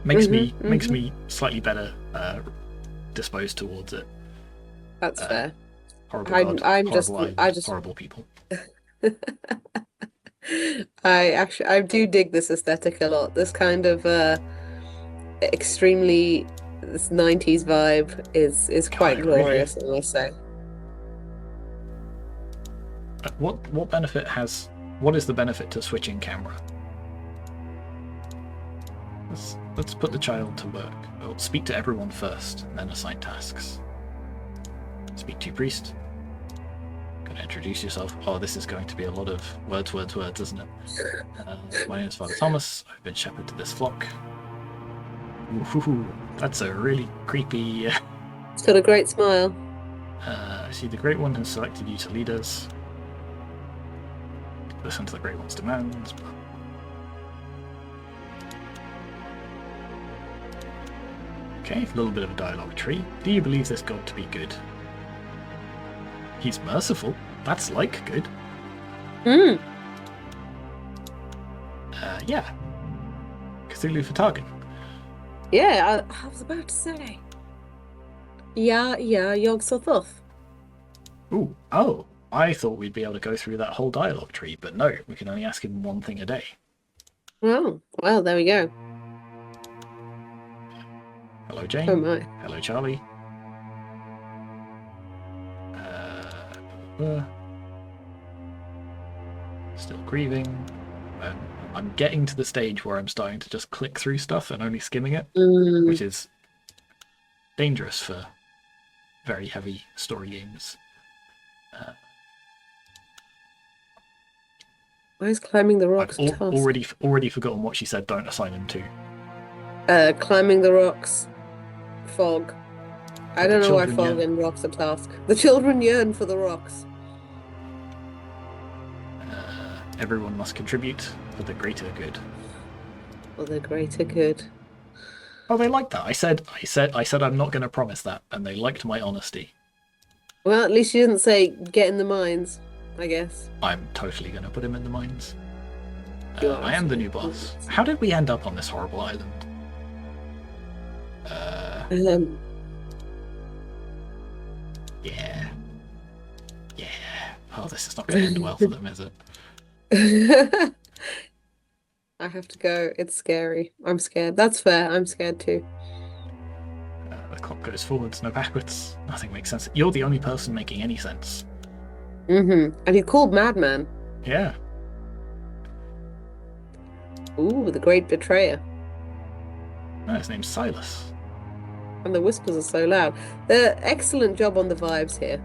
makes me slightly better disposed towards it. That's fair. Horrible God, I'm horrible I island, just horrible people. I do dig this aesthetic a lot. This kind of extremely this 90s vibe is God, quite it really glorious, is. I must say. What benefit has? What is the benefit to switching camera? Let's put the child to work. We'll speak to everyone first, and then assign tasks. Speak to your priest. Gonna introduce yourself. Oh, this is going to be a lot of words, isn't it? My name is Father Thomas. I've been shepherd to this flock. Ooh, that's a really creepy. It's got a great smile. I see the Great One has selected you to lead us. Listen to the Great One's demands. Okay, a little bit of a dialogue tree. Do you believe this God to be good? He's merciful. That's like good. Hmm. Yeah. Cthulhu for Targan. Yeah, I was about to say. Yeah, Yog Sothoth. Ooh, oh. I thought we'd be able to go through that whole dialogue tree, but no, we can only ask him one thing a day. Well, there we go. Hello, Jane. Oh my. Hello, Charlie. Still grieving. I'm getting to the stage where I'm starting to just click through stuff and only skimming it, which is dangerous for very heavy story games. Why is climbing the I've rocks a task? already forgotten what she said. Don't assign him to. Climbing the rocks, fog. I don't know why fog and rocks are task. The children yearn for the rocks. Everyone must contribute for the greater good. For the greater good. Oh, they liked that. I said I'm not going to promise that, and they liked my honesty. Well, at least you didn't say get in the mines, I guess. I'm totally going to put him in the mines. You I am the new boss. How did we end up on this horrible island? Yeah. Oh, this is not going to end well for them, is it? I have to go. It's scary. I'm scared. That's fair. I'm scared too. The clock goes forwards, no backwards. Nothing makes sense. You're the only person making any sense. And he's called Madman. Yeah. Ooh, the great betrayer. No, his name's Silas. And the whispers are so loud. The excellent job on the vibes here.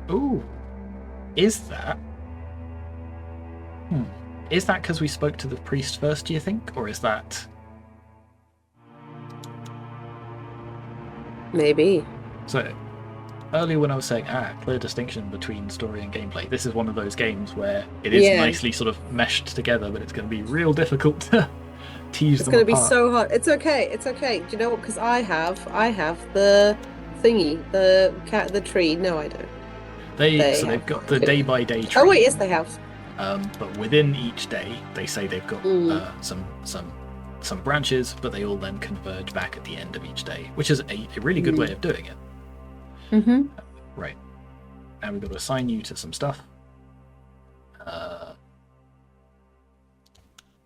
Ooh. Is that? Is that because we spoke to the priest first, do you think? Or is that... Maybe. So, earlier when I was saying, clear distinction between story and gameplay, this is one of those games where it is nicely sort of meshed together, but it's going to be real difficult to tease them apart. It's going to be so hard. It's okay. It's okay. Do you know what? Because I have the thingy, the tree. No, I don't. They've got the day-by-day tree. Oh wait, yes, they have. But within each day, they say they've got some branches, but they all then converge back at the end of each day, which is a really good way of doing it. Right. Now we've got to assign you to some stuff.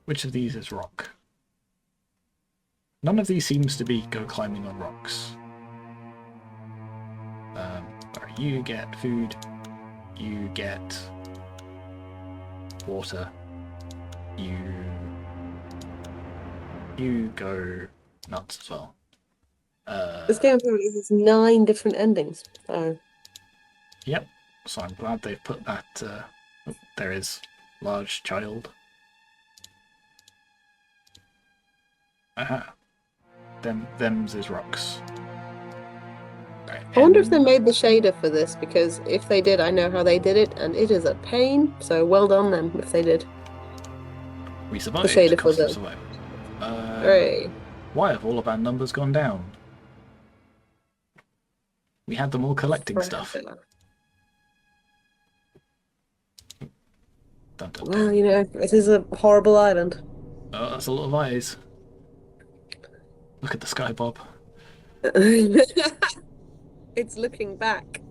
Which of these is rock? None of these seems to be go climbing on rocks. You get food. You get water. You go nuts as well. This game apparently has 9 different endings. Oh. Yep. So I'm glad they've put that. Oh, there is large child. Aha. Them's is rocks. Right, I wonder if they made the shader for this, because if they did, I know how they did it, and it is a pain. So well done them if they did. We survived. The shader Cost for of the. survival. Hooray. Why have all of our numbers gone down? We had them all collecting stuff. Dun, dun, dun. Well, you know, it is a horrible island. Oh, that's a lot of eyes. Look at the sky, Bob. It's looking back.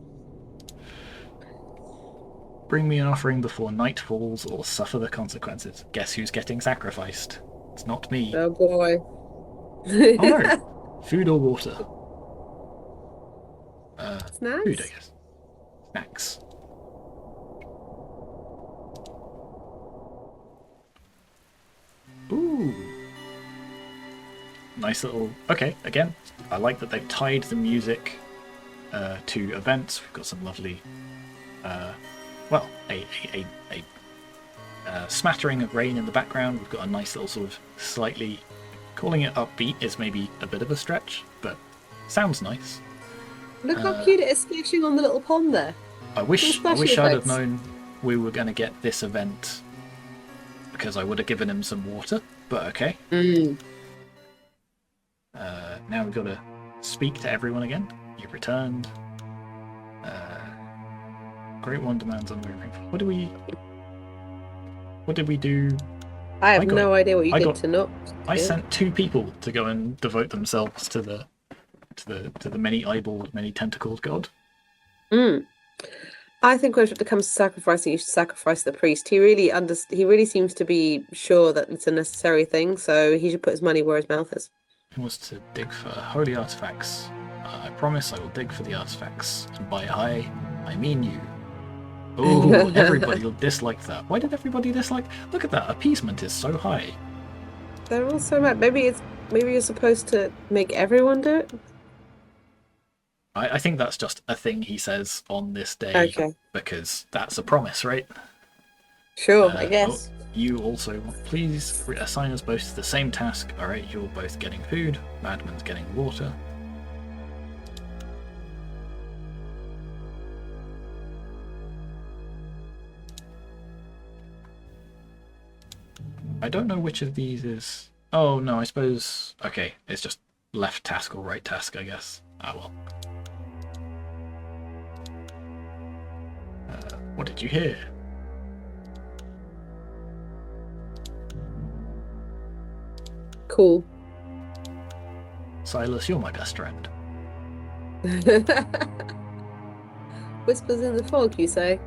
Bring me an offering before night falls or suffer the consequences. Guess who's getting sacrificed? It's not me. Oh boy. Oh no! Food or water? Snacks? Food, I guess. Snacks. Ooh. Nice little... Okay, again, I like that they've tied the music to events. We've got some lovely... well, a smattering of rain in the background. We've got a nice little sort of slightly... Calling it upbeat is maybe a bit of a stretch, but sounds nice. Look how cute it is splashing on the little pond there. I wish splashy I'd have effects. known we were going to get this event, because I would have given him some water, but okay. Now we've got to speak to everyone again. You've returned. Great one demands unwavering. What did we do? I have no idea what you did to not. I sent 2 people to go and devote themselves to the many-eyeballed, many-tentacled god. I think when it comes to sacrificing, you should sacrifice the priest. He really seems to be sure that it's a necessary thing, so he should put his money where his mouth is. He wants to dig for holy artifacts. I promise I will dig for the artifacts, and by I mean you. Oh, everybody disliked that. Why did everybody dislike? Look at that, appeasement is so high. They're all so mad. Maybe you're supposed to make everyone do it. I think that's just a thing he says on this day, Okay. because that's a promise, right? Sure, I guess. You also, please assign us both the same task. Alright, you're both getting food, Madman's getting water. I don't know which of these is... Oh, no, I suppose... Okay, it's just left task or right task, I guess. Ah, well. What did you hear? Cool. Silas, you're my best friend. Whispers in the fog, you say?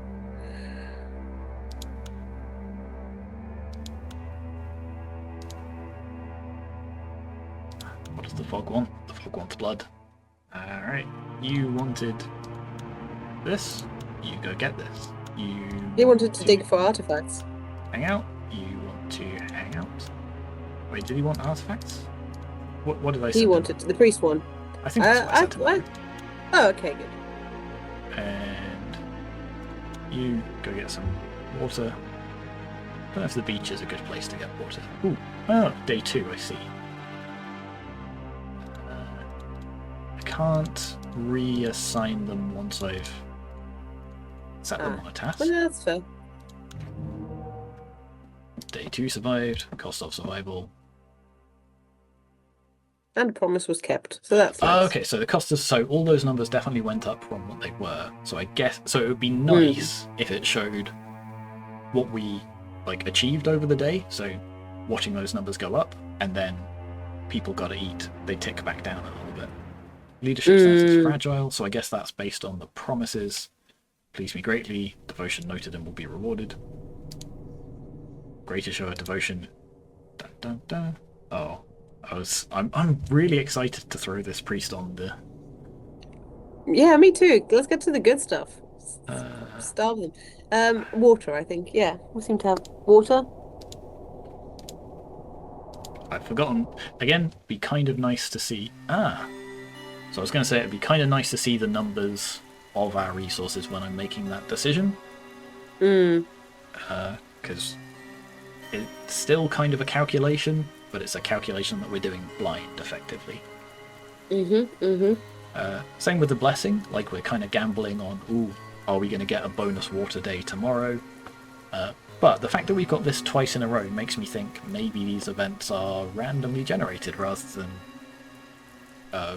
What does the fog want? The fog wants blood. Alright, you wanted this? You go get this. He wanted to dig for artifacts. Hang out? You want to hang out? Wait, did he want artifacts? What did I say? He wanted the priest one. I think that's what I said to him. Oh, okay, good. And you go get some water. I don't know if the beach is a good place to get water. Ooh, oh, day 2, I see. I can't reassign them once I've set them on a task. Well, that's fair. Day 2 survived, cost of survival. And a promise was kept, so that's nice. Okay, so the cost is... So all those numbers definitely went up from what they were. So I guess... So it would be nice if it showed what we, like, achieved over the day. So watching those numbers go up, and then people got to eat. They tick back down a little bit. Leadership status is fragile, so I guess that's based on the promises. Please me greatly. Devotion noted and will be rewarded. Greater show of devotion. Dun, dun, dun. Oh, I'm really excited to throw this priest on the Yeah, me too. Let's get to the good stuff. Uh, Starve them. Water, I think. Yeah, we seem to have water. I've forgotten. Again, be kind of nice to see. So I was going to say it'd be kind of nice to see the numbers of our resources when I'm making that decision, Mm. because it's still kind of a calculation, but it's a calculation that we're doing blind, effectively. Mm-hmm. Mm-hmm. Same with the blessing, like we're kind of gambling on, ooh, are we going to get a bonus water day tomorrow? But the fact that we've got this twice in a row makes me think maybe these events are randomly generated rather than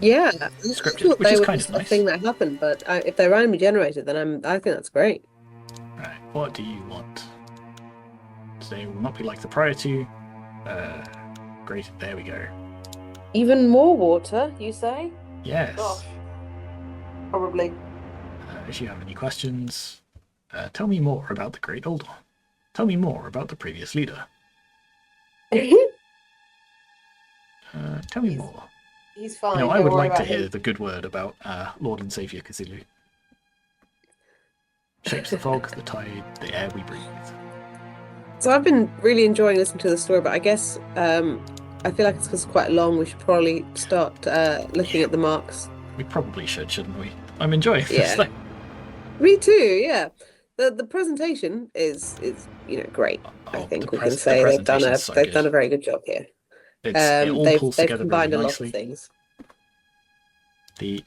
Yeah, I scripted, thought which they is were kind of just a thing nice. that happened, but if they're randomly generated, then I think that's great. Right, what do you want? Today will not be like the prior two. Uh, Great, there we go. Even more water, you say? Yes. Gosh, probably. If you have any questions, tell me more about the Great Old One. Tell me more about the previous leader. Tell me He's more. he's You know, fine. I Don't would worry like to about hear him. the good word about Lord and Saviour Cthulhu. Shapes the fog, the tide, the air we breathe. So I've been really enjoying listening to the story, but I guess I feel like it's because it's quite long. We should probably start looking Yeah, at the marks. we probably should, shouldn't we? I'm enjoying this Yeah, thing. me too. Yeah, the presentation is great. I Oh, think we can the say presentation's so they've good. done a very good job here. It all pulls They've together really combined a lot of nicely. things. The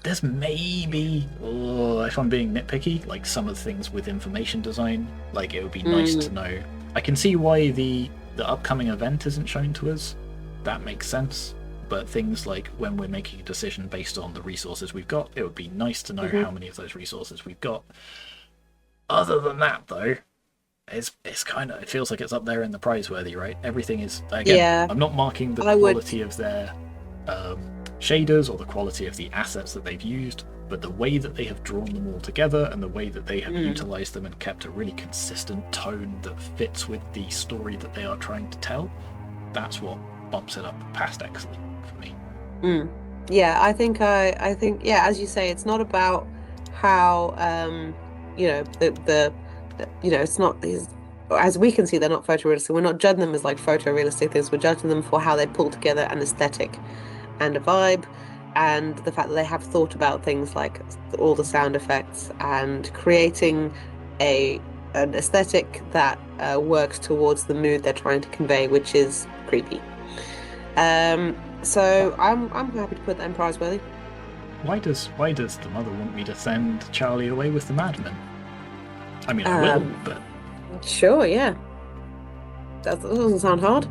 There's maybe, if I'm being nitpicky, like some of the things with information design, like it would be nice to Mm, know. I can see why the upcoming event isn't shown to us. That makes sense. But things like when we're making a decision based on the resources we've got, it would be nice to know hmm how many of those resources we've got. Other than that, though, it's kind of, it feels like it's up there in the prizeworthy, right? Everything is, again, Yeah, I'm not marking the I would. quality of their um, shaders or the quality of the assets that they've used, but the way that they have drawn them all together and the way that they have Mm, utilized them and kept a really consistent tone that fits with the story that they are trying to tell, that's what bumps it up past excellent for me. mm. Yeah, I think yeah, as you say, it's not about how it's not these as we can see they're not photorealistic. We're not judging them as like photorealistic things. We're judging them for how they pull together an aesthetic and a vibe, and the fact that they have thought about things like all the sound effects and creating a an aesthetic that works towards the mood they're trying to convey, which is creepy. So I'm happy to put that in prizeworthy. Why does the mother want me to send Charlie away with the madman? I mean, I will, Um, but sure, yeah. That doesn't sound hard.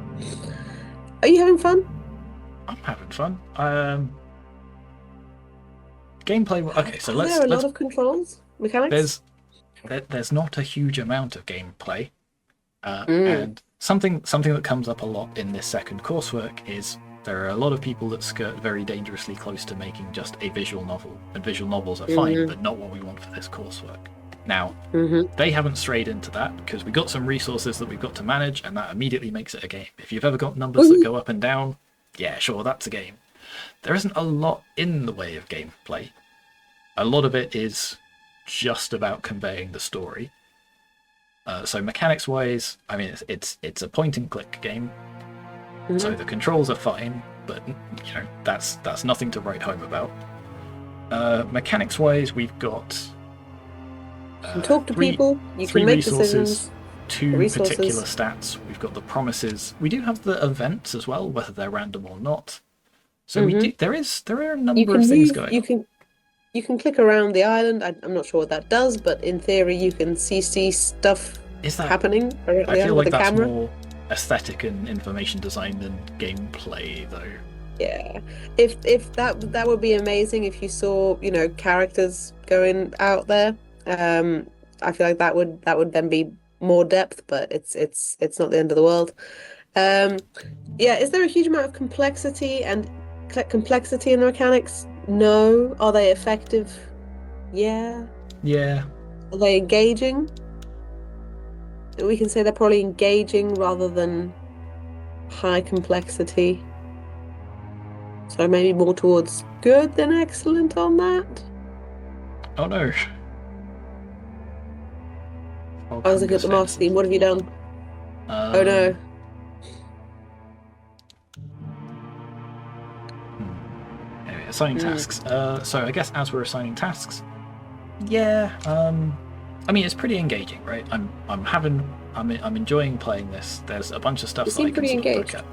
Are you having fun? I'm having fun. Gameplay. Okay, so Are there a lot let's. of controls, mechanics? There's there's not a huge amount of gameplay, Mm, and something that comes up a lot in this second coursework is there are a lot of people that skirt very dangerously close to making just a visual novel, and visual novels are fine, mm-hmm, but not what we want for this coursework. Now, mm-hmm. they haven't strayed into that because we got some resources that we've got to manage, and that immediately makes it a game. If you've ever got numbers that Woo! go up and down, yeah, sure, that's a game. There isn't a lot in the way of gameplay. A lot of it is just about conveying the story. So mechanics wise, I mean, it's a point and click game, so Mm-hmm. the controls are fine, but that's nothing to write home about. Mechanics wise, we've got You can talk to three people, you three can make resources, decisions, two particular resources. stats. We've got the promises. We do have the events as well, whether they're random or not. So we Mm-hmm. do. There are a number of things going on. You can click around the island. I'm not sure what that does, but in theory, you can see stuff Is that happening around I the feel island with like the that's camera. more aesthetic and information design than gameplay, though. Yeah. If that would be amazing if you saw, characters going out there. I feel like that would then be more depth, but it's not the end of the world. Um, yeah, is there a huge amount of complexity in the mechanics? No. Are they effective? Yeah. Yeah, Are they engaging? We can say they're probably engaging rather than high complexity. So maybe more towards good than excellent on that. Oh no. Fog I was looking hunger at the master spent. theme. What have you done? Oh no. Anyway, assigning Mm. tasks. So I guess as we're assigning tasks, yeah. I mean, it's pretty engaging, right? I'm enjoying playing this. There's a bunch of stuff You that I seem can pretty sort of look engaged. at.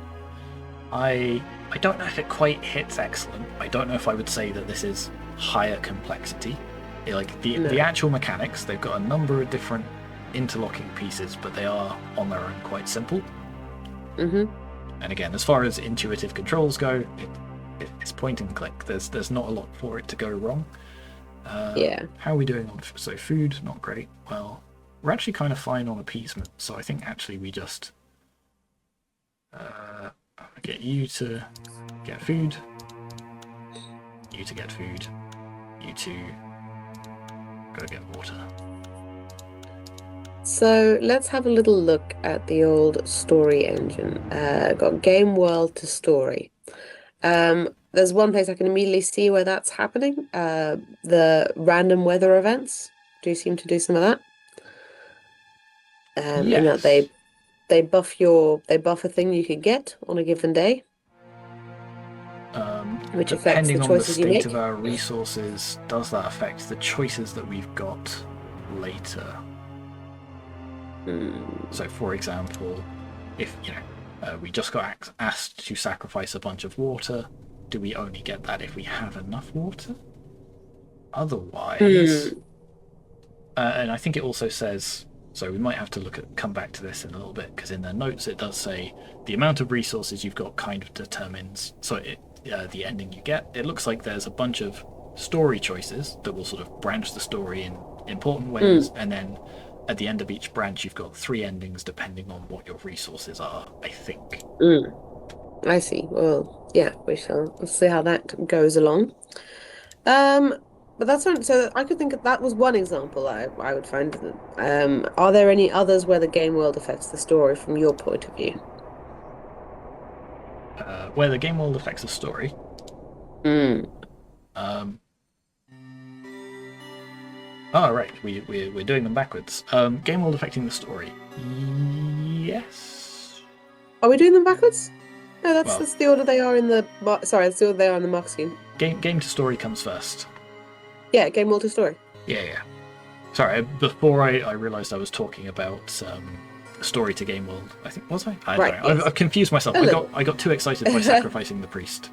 I don't know if it quite hits excellent. I don't know if I would say that this is higher complexity. Like the No. actual mechanics, they've got a number of different interlocking pieces, but they are on their own quite simple. Mm-hmm. And again, as far as intuitive controls go, it's point and click. There's not a lot for it to go wrong. Yeah. How are we doing on food? Not great. Well, we're actually kind of fine on appeasement. So I think actually we just get you to get food, you to get food, you to go get water. So let's have a little look at the old story engine. Got game world to story. There's one place I can immediately see where that's happening. The random weather events do seem to do some of that. In that Yes. they buff a thing you could get on a given day, which affects the Depending on the choices you state make. of our resources, does that affect the choices that we've got later? So, for example, if we just got asked to sacrifice a bunch of water, do we only get that if we have enough water? Otherwise, and I think it also says. So we might have to come back to this in a little bit, because in their notes it does say the amount of resources you've got kind of determines the ending you get. It looks like there's a bunch of story choices that will sort of branch the story in important ways, and then at the end of each branch you've got 3 endings depending on what your resources are, I think. I see. Well, yeah, we'll see how that goes along. But that's one. So I could think that was one example I would find. Are there any others where the game world affects the story from your point of view? Where the game world affects the story. Oh, right, we're doing them backwards. Game world affecting the story. Yes. Are we doing them backwards? No, Well, that's the order they are in the. Sorry, that's the order they are in the mark scheme. Game to story comes first. Yeah, game world to story. Yeah. Sorry, before I realised I was talking about story to game world. I think was I? Right, don't know. yes. I've confused myself. I got too excited by sacrificing the priest.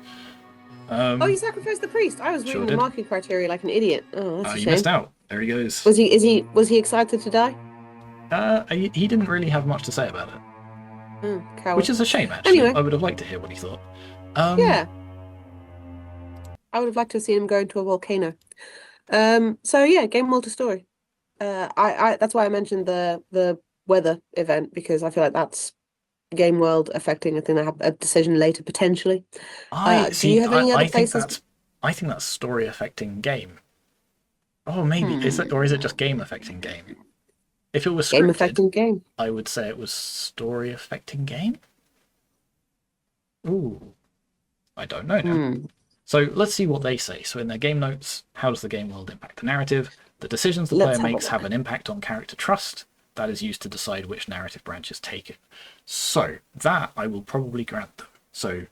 Oh, you sacrificed the priest. I was Sure reading did. the marking criteria like an idiot. Oh, that's a You shame. missed out. There he goes. Was he excited to die? He didn't really have much to say about it, Coward. which is a shame. Actually, Anyway. I would have liked to hear what he thought. Yeah. I would have liked to have seen him go into a volcano. So yeah, game world to story. I that's why I mentioned the weather event, because I feel like that's game world affecting a thing that have a decision later potentially. Do you have any other places? I think that's story affecting game. Oh, maybe is it, or is it just game affecting game? If it was Game scripted, affecting game. I would say it was story affecting game. Ooh, I don't know now. So let's see what they say. So in their game notes, how does the game world impact the narrative? The decisions the player makes have an impact on character trust. That is used to decide which narrative branch is taken. So that I will probably grant them. So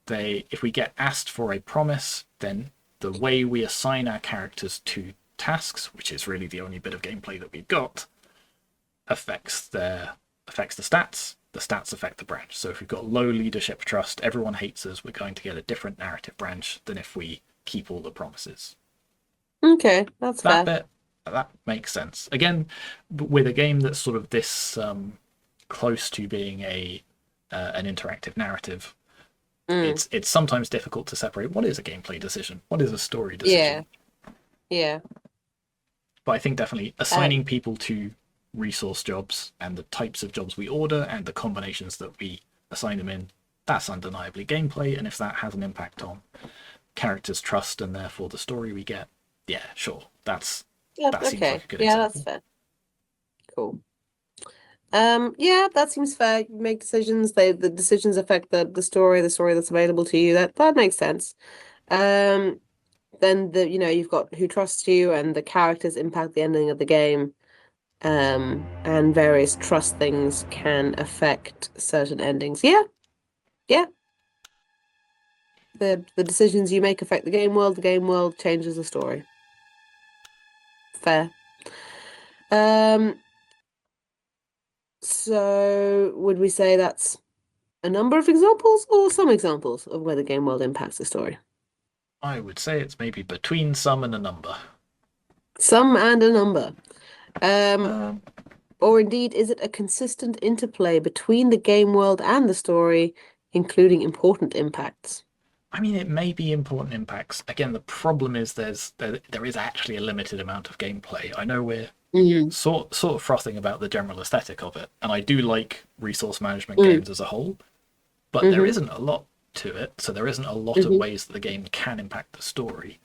if we get asked for a promise, then the way we assign our characters to tasks, which is really the only bit of gameplay that we've got, affects the stats. The stats affect the branch. So if we've got low leadership trust, everyone hates us, we're going to get a different narrative branch than if we keep all the promises. Okay, that's fair. That makes sense. Again, with a game that's sort of this close to being an interactive narrative, it's sometimes difficult to separate what is a gameplay decision, what is a story decision. Yeah. But I think definitely assigning people to resource jobs and the types of jobs we order and the combinations that we assign them in, that's undeniably gameplay. And if that has an impact on characters' trust and therefore the story we get, yeah, sure, that seems like a good example. That's fair. Cool. Yeah, that seems fair. You make decisions, the decisions affect the story that's available to you. That makes sense. then you've got who trusts you and the characters impact the ending of the game. And various trust things can affect certain endings. Yeah, yeah. The decisions you make affect the game world changes the story. Fair. Um, so would we say that's a number of examples or some examples of where the game world impacts the story? I would say it's maybe between some and a number. Some and a number. Um, Um, or indeed, is it a consistent interplay between the game world and the story, including important impacts? I mean, it may be important impacts. Again, the problem is there is actually a limited amount of gameplay. I know we're Mm. sort of frothing about the general aesthetic of it, and I do like resource management Mm. games as a whole, but there Mm-hmm. isn't a lot to it. So there isn't a lot of Mm-hmm. ways that the game can impact the story.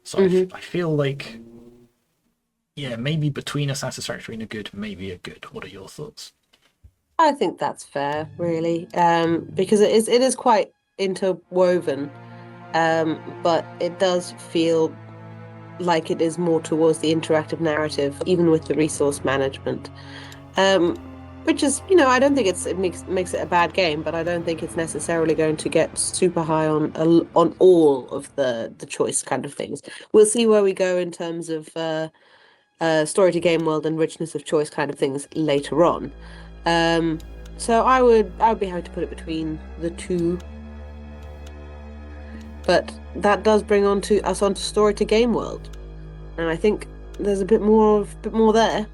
So Mm-hmm. I feel like, yeah, maybe between a satisfactory and a good, maybe a good. What are your thoughts? I think that's fair, really, because it is quite interwoven, but it does feel like it is more towards the interactive narrative, even with the resource management. Um, which is, I don't think it makes it a bad game, but I don't think it's necessarily going to get super high on all of the choice kind of things. We'll see where we go in terms of story to game world and richness of choice kind of things later on. So I would be happy to put it between the two. But that does bring us onto story to game world. And I think there's a bit more there.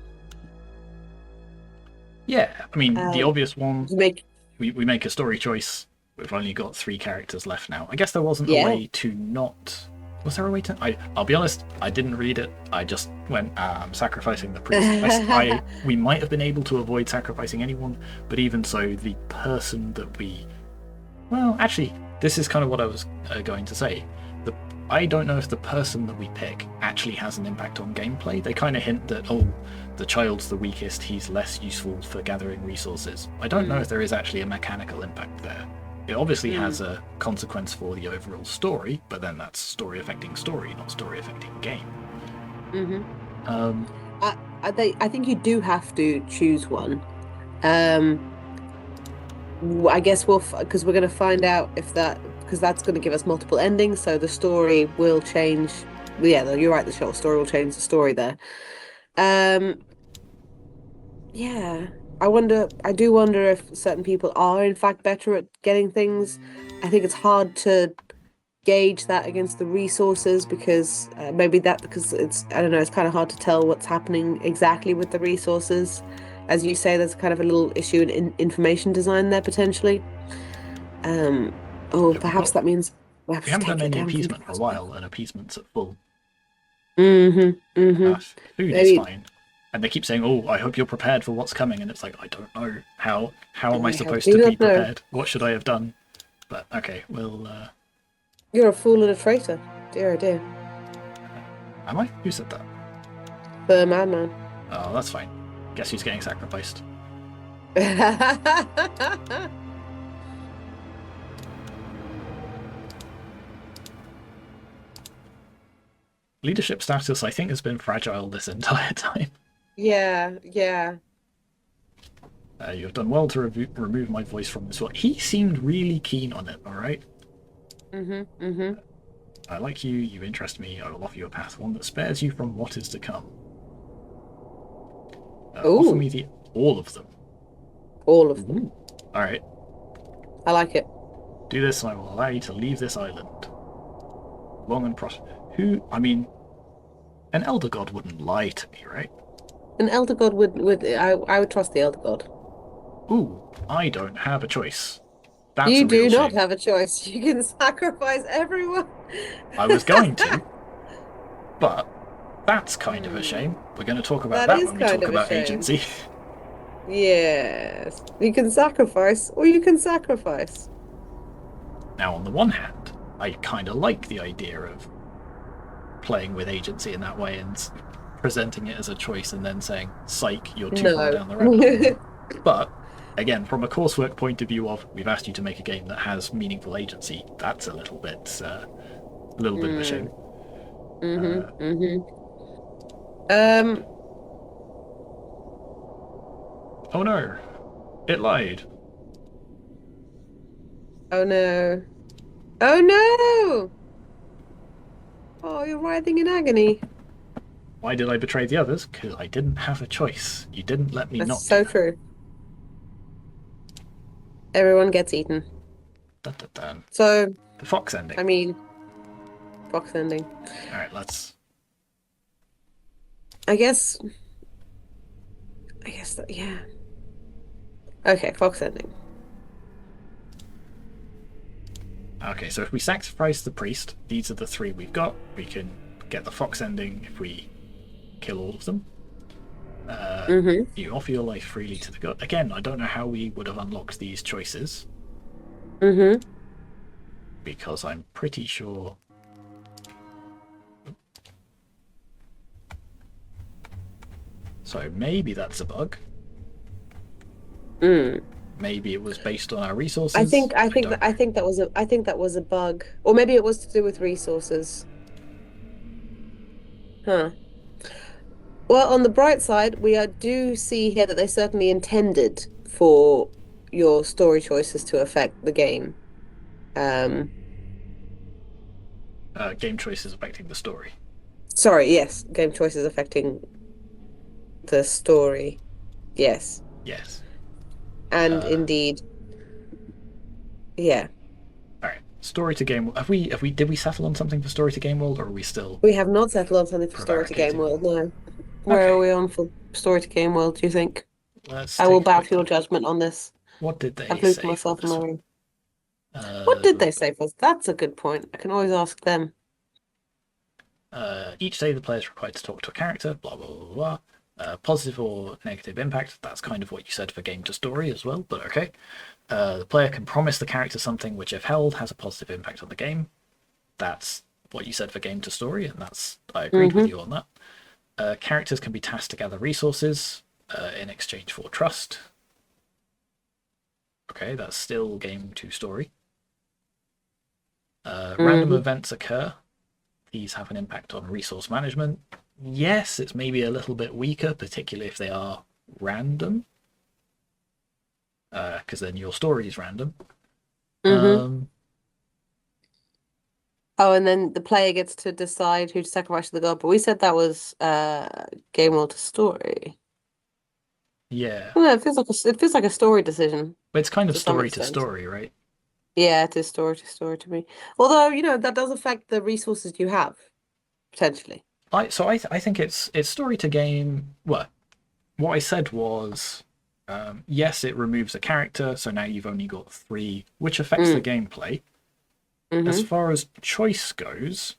Yeah, I mean, the Um, obvious one, you make we make a story choice. We've only got 3 characters left now. I guess there wasn't a yeah. way to not. Was there a way to? I'll be honest. I didn't read it. I just went sacrificing the priest. We might have been able to avoid sacrificing anyone, but even so, the person that we. Well, actually, this is kind of what I was going to say. I don't know if the person that we pick actually has an impact on gameplay. They kind of hint that, oh, the child's the weakest, he's less useful for gathering resources. I don't know if there is actually a mechanical impact there. It obviously has a consequence for the overall story, but then that's story affecting story, not story affecting game. hmm Um, I think you do have to choose one. I guess because we're going to find out if because that's going to give us multiple endings, so the story will change. Yeah, you're right. The short story will change the story there. Um, yeah, I do wonder if certain people are in fact better at getting things. I think it's hard to gauge that against the resources because because I don't know, it's kind of hard to tell what's happening exactly with the resources. As you say, there's kind of a little issue in information design there potentially. Um, oh, we've perhaps got that means we have we to haven't done take it any down from appeasement for a class. while, and appeasement's at full. Mm-hmm. Mm-hmm. Food is Maybe fine. And they keep saying, "Oh, I hope you're prepared for what's coming," and it's like, I don't know how am I I supposed do to be not know. prepared? What should I have done? But okay, well, You're a fool and a traitor. Dear, oh dear. am I? Who said that? The madman. Oh, that's fine. Guess who's getting sacrificed? Leadership status, I think, has been fragile this entire time. Yeah, yeah. You have done well to remove my voice from this one. He seemed really keen on it, alright? Mm-hmm. Mm-hmm. I like you, you interest me, I will offer you a path, one that spares you from what is to come. Offer Ooh, me all of them. all of them. Alright, I like it. do this and I will allow you to leave this island. Long and who, I mean, an elder god wouldn't lie to me, right? An elder god I would trust the elder god. Ooh, I don't have a choice. That's You a real do not shame. have a choice. You can sacrifice everyone. I was going to, but that's kind of a shame. We're going to talk about That that is when we kind talk of a about shame. agency. Yes. You can sacrifice or you can sacrifice. Now, on the one hand, I kind of like the idea of playing with agency in that way and presenting it as a choice and then saying, psych, you're too far No. down the rabbit hole. But, again, from a coursework point of view of, we've asked you to make a game that has meaningful agency, that's a little bit of a shame. Mm-hmm. Mm-hmm. Um. Oh no, it lied. Oh no. Oh no. Oh, you're writhing in agony. Why did I betray the others? Because I didn't have a choice. You didn't let me That's not do so that. true. Everyone gets eaten. Dun, dun, dun. So, The fox ending. I mean, fox ending. Alright, let's... I guess. I guess that. Yeah. Okay, fox ending. Okay, so if we sacrifice the priest, these are the three we've got. We can get the fox ending if we kill all of them. Mm-hmm. You offer your life freely to the god. Again, I don't know how we would have unlocked these choices, Mm-hmm. because I'm pretty sure... So maybe that's a bug. Mm. Maybe it was based on our resources. I think don't know. I think that was a bug. Or maybe it was to do with resources. Huh. Well, on the bright side, do see here that they certainly intended for your story choices to affect the game. Um, Game choices affecting the story. Sorry, yes, game choices affecting the story. Yes. Yes. And indeed, yeah. All right. Story to game. Did we settle on something for story to game world, or are we still We have not settled on something for story to game prevaricating? world, no. Where are Okay. we on for story to game world, do you think? Let's I will take a bow to quick your look. judgment on this. What did they I've looped say for myself in this my one? room. What did they say for us? That's a good point. I can always ask them. Each day the player is required to talk to a character, blah, blah, blah, blah. Positive or negative impact. That's kind of what you said for game to story as well, but okay. The player can promise the character something which, if held, has a positive impact on the game. That's what you said for game to story, and I agreed with Mm-hmm. you on that. Characters can be tasked to gather resources in exchange for trust. Okay, that's still game to story. Random Mm-hmm. events occur. These have an impact on resource management. Yes, it's maybe a little bit weaker, particularly if they are random, because then your story is random. Mm-hmm. Um, Oh, and then the player gets to decide who to sacrifice to the god, but we said that was game world to story. yeah, I don't know, it feels like a story decision but it's kind of to some story to extent. story, right? Yeah, it is story to story to me. Although, that does affect the resources you have, potentially. I think it's story to game. Well, what I said was, yes, it removes a character, so now you've only got three, which affects the Mm. gameplay. As Mm-hmm. far as choice goes,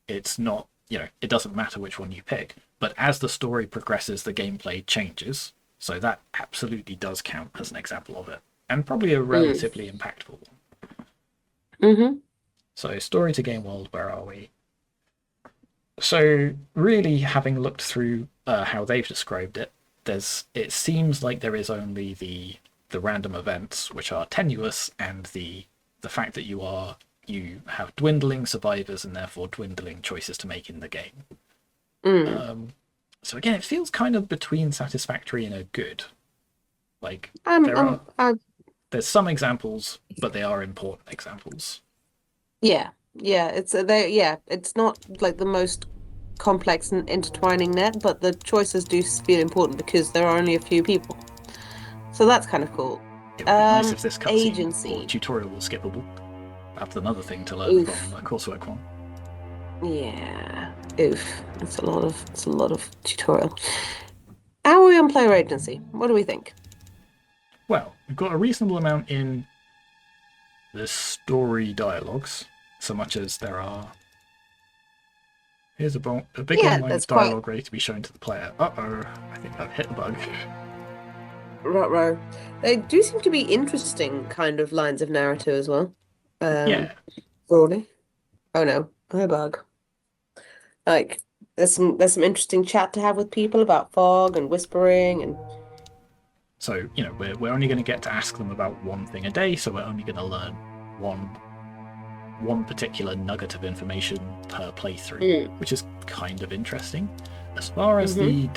it's not, it doesn't matter which one you pick. But as the story progresses, the gameplay changes. So that absolutely does count as an example of it. And probably a Mm. relatively impactful one. Mm-hmm. So, story to game world, where are we? So, really, having looked through how they've described it, it seems like there is only the random events, which are tenuous, and the fact that you have dwindling survivors and therefore dwindling choices to make in the game. Mm. So again, it feels kind of between satisfactory and a good. Like Um, there's some examples, but they are important examples. yeah, yeah, it's not like the most complex and intertwining net, but the choices do feel important because there are only a few people. So that's kind of cool. It would be nice if this cutscene or Agency. tutorial was skippable. That's another thing to learn from Oof. coursework one. Yeah. Oof. It's a lot of tutorial. How are we on player agency? What do we think? Well, we've got a reasonable amount in the story dialogues, so much as there are. Here's a big Yeah, online that's quite dialogue ready to be shown to the player. Uh-oh, I think I've hit a bug. row. They do seem to be interesting kind of lines of narrative as well. Yeah, Broadly. Oh no, hi bug. Like there's some interesting chat to have with people about fog and whispering and so, we're only going to get to ask them about one thing a day, so we're only going to learn one one particular nugget of information per playthrough, which is kind of interesting. As far as the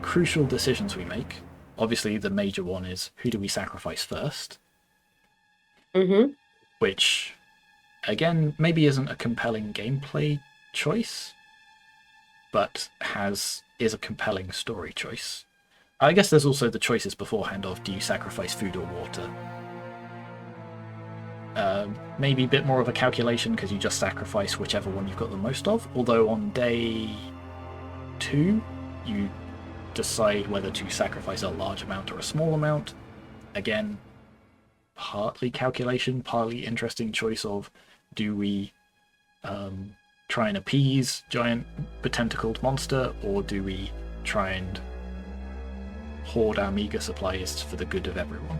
crucial decisions we make, obviously the major one is who do we sacrifice first, which again maybe isn't a compelling gameplay choice, but is a compelling story choice. I guess there's also the choices beforehand of do you sacrifice food or water. Maybe a bit more of a calculation because you just sacrifice whichever one you've got the most of, although on day 2 you decide whether to sacrifice a large amount or a small amount. Again, partly calculation, partly interesting choice of do we try and appease giant betentacled monster, or do we try and hoard our meager supplies for the good of everyone.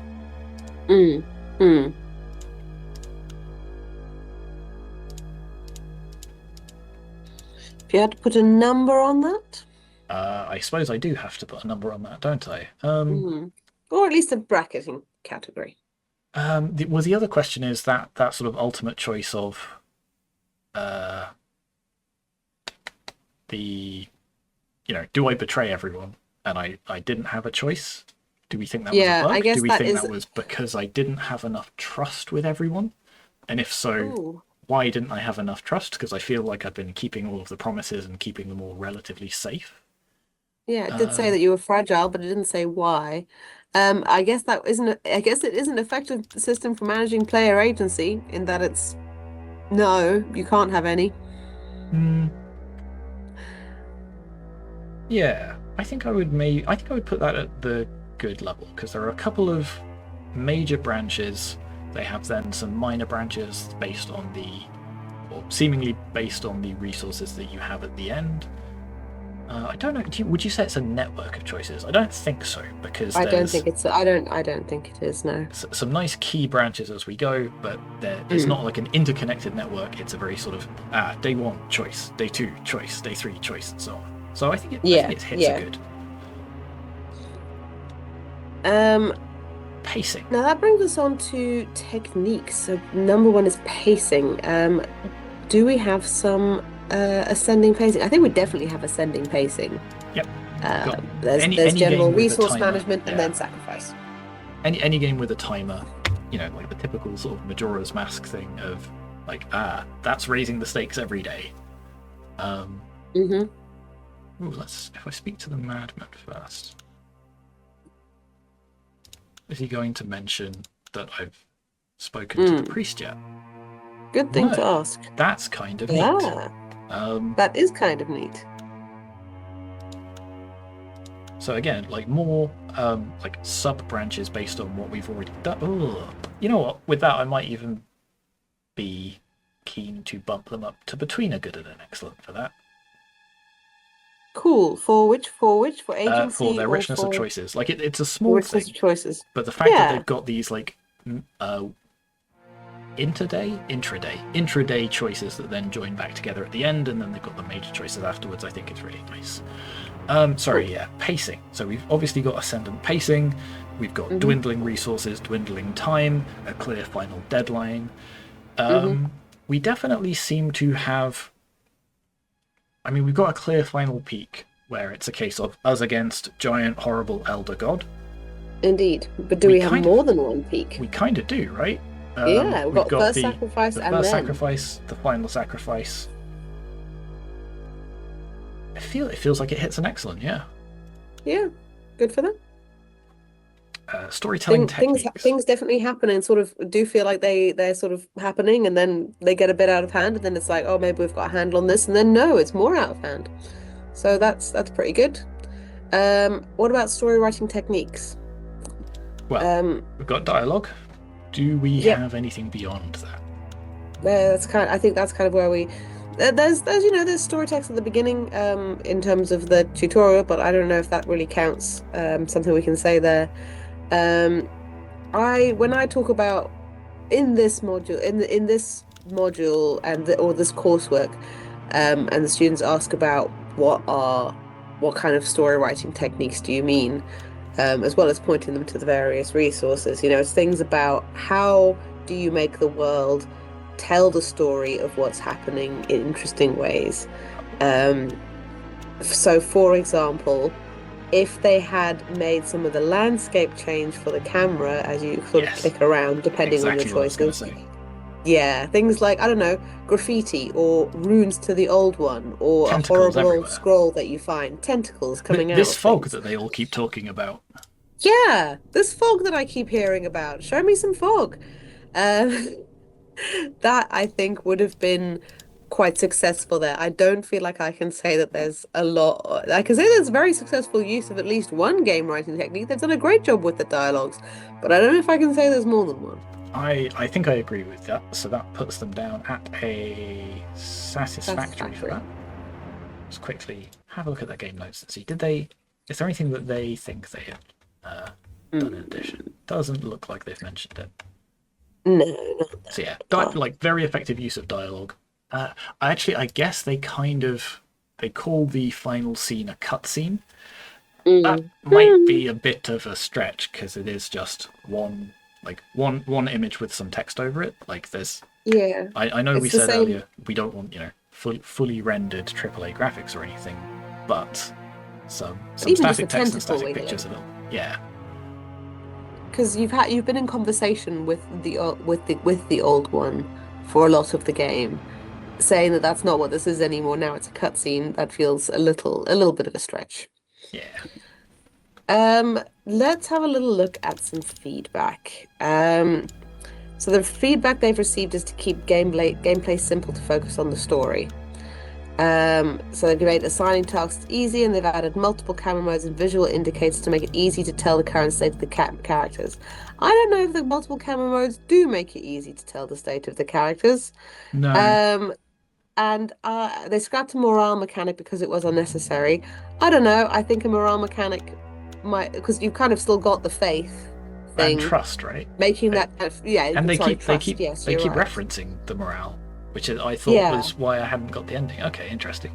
If you had to put a number on that? I suppose I do have to put a number on that, don't I? Or at least a bracketing category. The other question is that sort of ultimate choice of do I betray everyone and I didn't have a choice? Do we think that was a bug? I guess do we think that was because I didn't have enough trust with everyone? And if so, why didn't I have enough trust? Because I feel like I've been keeping all of the promises and keeping them all relatively safe. Yeah, it did say that you were fragile, but it didn't say why. I guess it isn't an effective system for managing player agency in that it's no, you can't have any. Yeah, I think I would put that at the good level, because there are a couple of major branches. They have then some minor branches based on seemingly based on the resources that you have at the end. I don't know. Would you say it's a network of choices? I don't think so, because I don't think it is. No. Some nice key branches as we go, but it's not like an interconnected network. It's a very sort of day 1 choice, day 2 choice, day 3 choice, and so on. So I think its hits are good. Pacing. Now that brings us on to techniques. So number 1 is pacing. Do we have some ascending pacing? I think we definitely have ascending pacing. Yep. There's general resource management and then sacrifice. Any game with a timer, like the typical sort of Majora's Mask thing of like, that's raising the stakes every day. If I speak to the madman first. Is he going to mention that I've spoken to the priest yet? Good thing to ask. That's kind of neat. That is kind of neat. So again, like more like sub branches based on what we've already done. Ooh. You know what? With that, I might even be keen to bump them up to between a good and an excellent for that. Cool. For which? For agency? For their richness of choices. Like it's a small thing. Of choices. But the fact that they've got these like intraday choices that then join back together at the end, and then they've got the major choices afterwards, I think it's really nice. Pacing. So we've obviously got ascendant pacing, we've got dwindling resources, dwindling time, a clear final deadline. We definitely seem to have... I mean, we've got a clear final peak where it's a case of us against giant, horrible elder god. Indeed. But do we have more than one peak? We kind of do, right? We've got first sacrifice and then... sacrifice, the final sacrifice. It feels like it hits an excellent, yeah. Yeah, good for them. Storytelling techniques. Things definitely happen and sort of do feel like they're sort of happening, and then they get a bit out of hand, and then it's like, oh, maybe we've got a handle on this, and then no, it's more out of hand. So that's pretty good. What about story writing techniques? Well, we've got dialogue. Do we have anything beyond that? I think that's kind of where we... There's story text at the beginning in terms of the tutorial, but I don't know if that really counts. Something we can say there. When I talk about in this module or this coursework, and the students ask about what kind of story writing techniques do you mean, as well as pointing them to the various resources. It's things about how do you make the world tell the story of what's happening in interesting ways. Um, so, for example, if they had made some of the landscape change for the camera as you sort of Yes, click around, depending on your exactly what I was going to choices, say. yeah, things like, I don't know, graffiti or runes to the old one or a Tentacles horrible old everywhere. scroll that you find, tentacles coming out This of fog things. that they all keep talking about. Yeah, this fog that I keep hearing about. Show me some fog. Um, that I think would have been quite successful there. I don't feel like I can say that there's a lot. I can say there's very successful use of at least one game writing technique. They've done a great job with the dialogues, but I don't know if I can say there's more than one. I think I agree with that. So that puts them down at a satisfactory for Satisfactory. that. Just quickly have a look at their game notes and see. Did they? Is there anything that they think they have done in addition? Mm, Doesn't look like they've mentioned it. no, not So yeah, that. like very effective use of dialogue. I guess they call the final scene a cutscene. That Mm. might Mm. be a bit of a stretch because it is just one image with some text over it. Like there's, Yeah, I know we it's the said same. earlier we don't want fully rendered AAA graphics or anything, but some Even just a static text and tentacle static pictures wiggling. of it. Yeah, Because you've been in conversation with the old one for a lot of the game, saying that that's not what this is anymore. Now it's a cutscene. That feels a little bit of a stretch. yeah. Let's have a little look at some feedback. So the feedback they've received is to keep gameplay simple to focus on the story. So they've made assigning tasks easy, and they've added multiple camera modes and visual indicators to make it easy to tell the current state of the characters. I don't know if the multiple camera modes do make it easy to tell the state of the characters. No, Um, and they scrapped a morale mechanic because it was unnecessary. I don't know. I think a morale mechanic might, because you've kind of still got the faith and thing, trust, right? making They- that kind of, yeah, and sorry, trust. Yes, they you're keep right. referencing the morale, which I thought Yeah. was why I hadn't got the ending. Okay, interesting.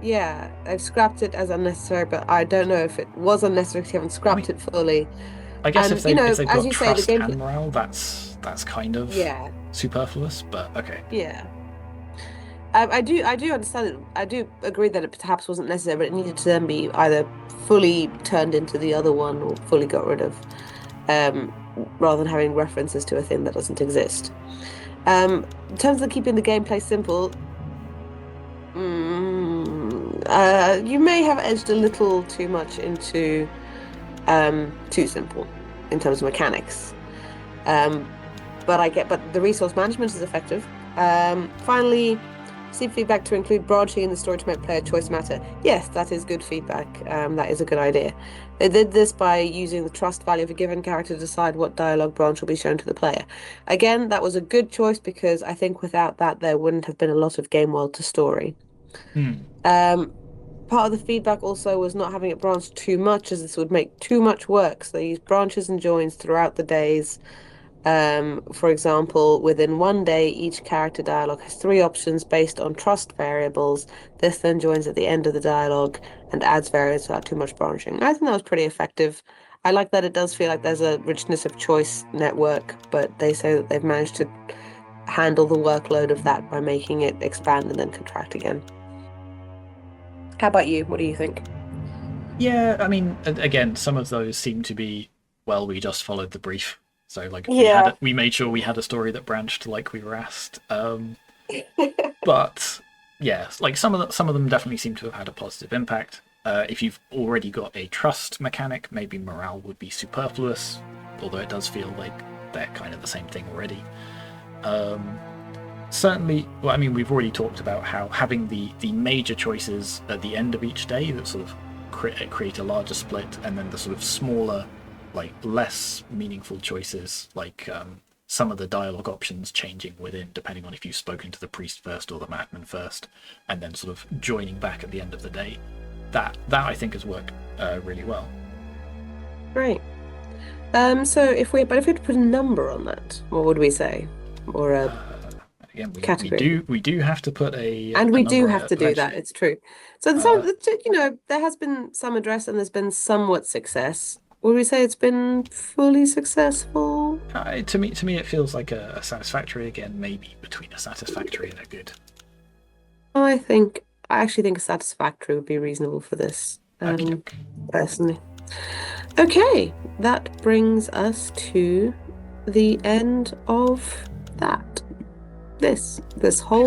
Yeah, I've scrapped it as unnecessary, but I don't know if it was unnecessary because you haven't I scrapped mean, it fully. I guess And, if they've as got you say, the trust and gameplay. morale, that's kind of Yeah, superfluous. But okay, yeah. I do understand it. I do agree that it perhaps wasn't necessary, but it needed to then be either fully turned into the other one or fully got rid of, um, rather than having references to a thing that doesn't exist. In terms of keeping the gameplay simple, you may have edged a little too much into too simple in terms of mechanics. Um, but the resource management is effective. Finally, receive feedback to include branching in the story to make player choice matter. Yes, that is good feedback. That is a good idea. They did this by using the trust value of a given character to decide what dialogue branch will be shown to the player. Again, that was a good choice because I think without that, there wouldn't have been a lot of game world to story. hmm. Um, Part of the feedback also was not having it branch too much, as this would make too much work. So they use branches and joins throughout the days. For example, within one day, each character dialogue has three options based on trust variables. This then joins at the end of the dialogue and adds variables without too much branching. I think that was pretty effective. I like that it does feel like there's a richness of choice network, but they say that they've managed to handle the workload of that by making it expand and then contract again. How about you? What do you think? Yeah, I mean, again, some of those seem to be well, we just followed the brief. So like Yeah. we made sure we had a story that branched like we were asked. But yeah, like some of them definitely seem to have had a positive impact. If you've already got a trust mechanic, maybe morale would be superfluous, although it does feel like they're kind of the same thing already. Um, Certainly, well, I mean, we've already talked about how having the major choices at the end of each day that sort of create a larger split, and then the sort of smaller, like less meaningful choices, like some of the dialogue options changing within, depending on if you've spoken to the priest first or the madman first, and then sort of joining back at the end of the day. That I think has worked really well. Right. So if we had to put a number on that, what would we say? Or a Again, category? we do have to put And a we do number on have it to do that, eventually. it's true. So Uh, there has been some address and there's been somewhat success. would we say it's been fully successful? To me, it feels like a satisfactory. Again, maybe between a satisfactory and a good. I actually think a satisfactory would be reasonable for this, personally. Okay, that brings us to the end of that. This whole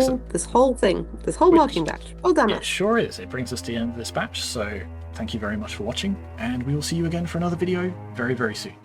thing, this whole marking batch. Well done. It sure is. It brings us to the end of this batch. So thank you very much for watching, and we will see you again for another video very, very soon.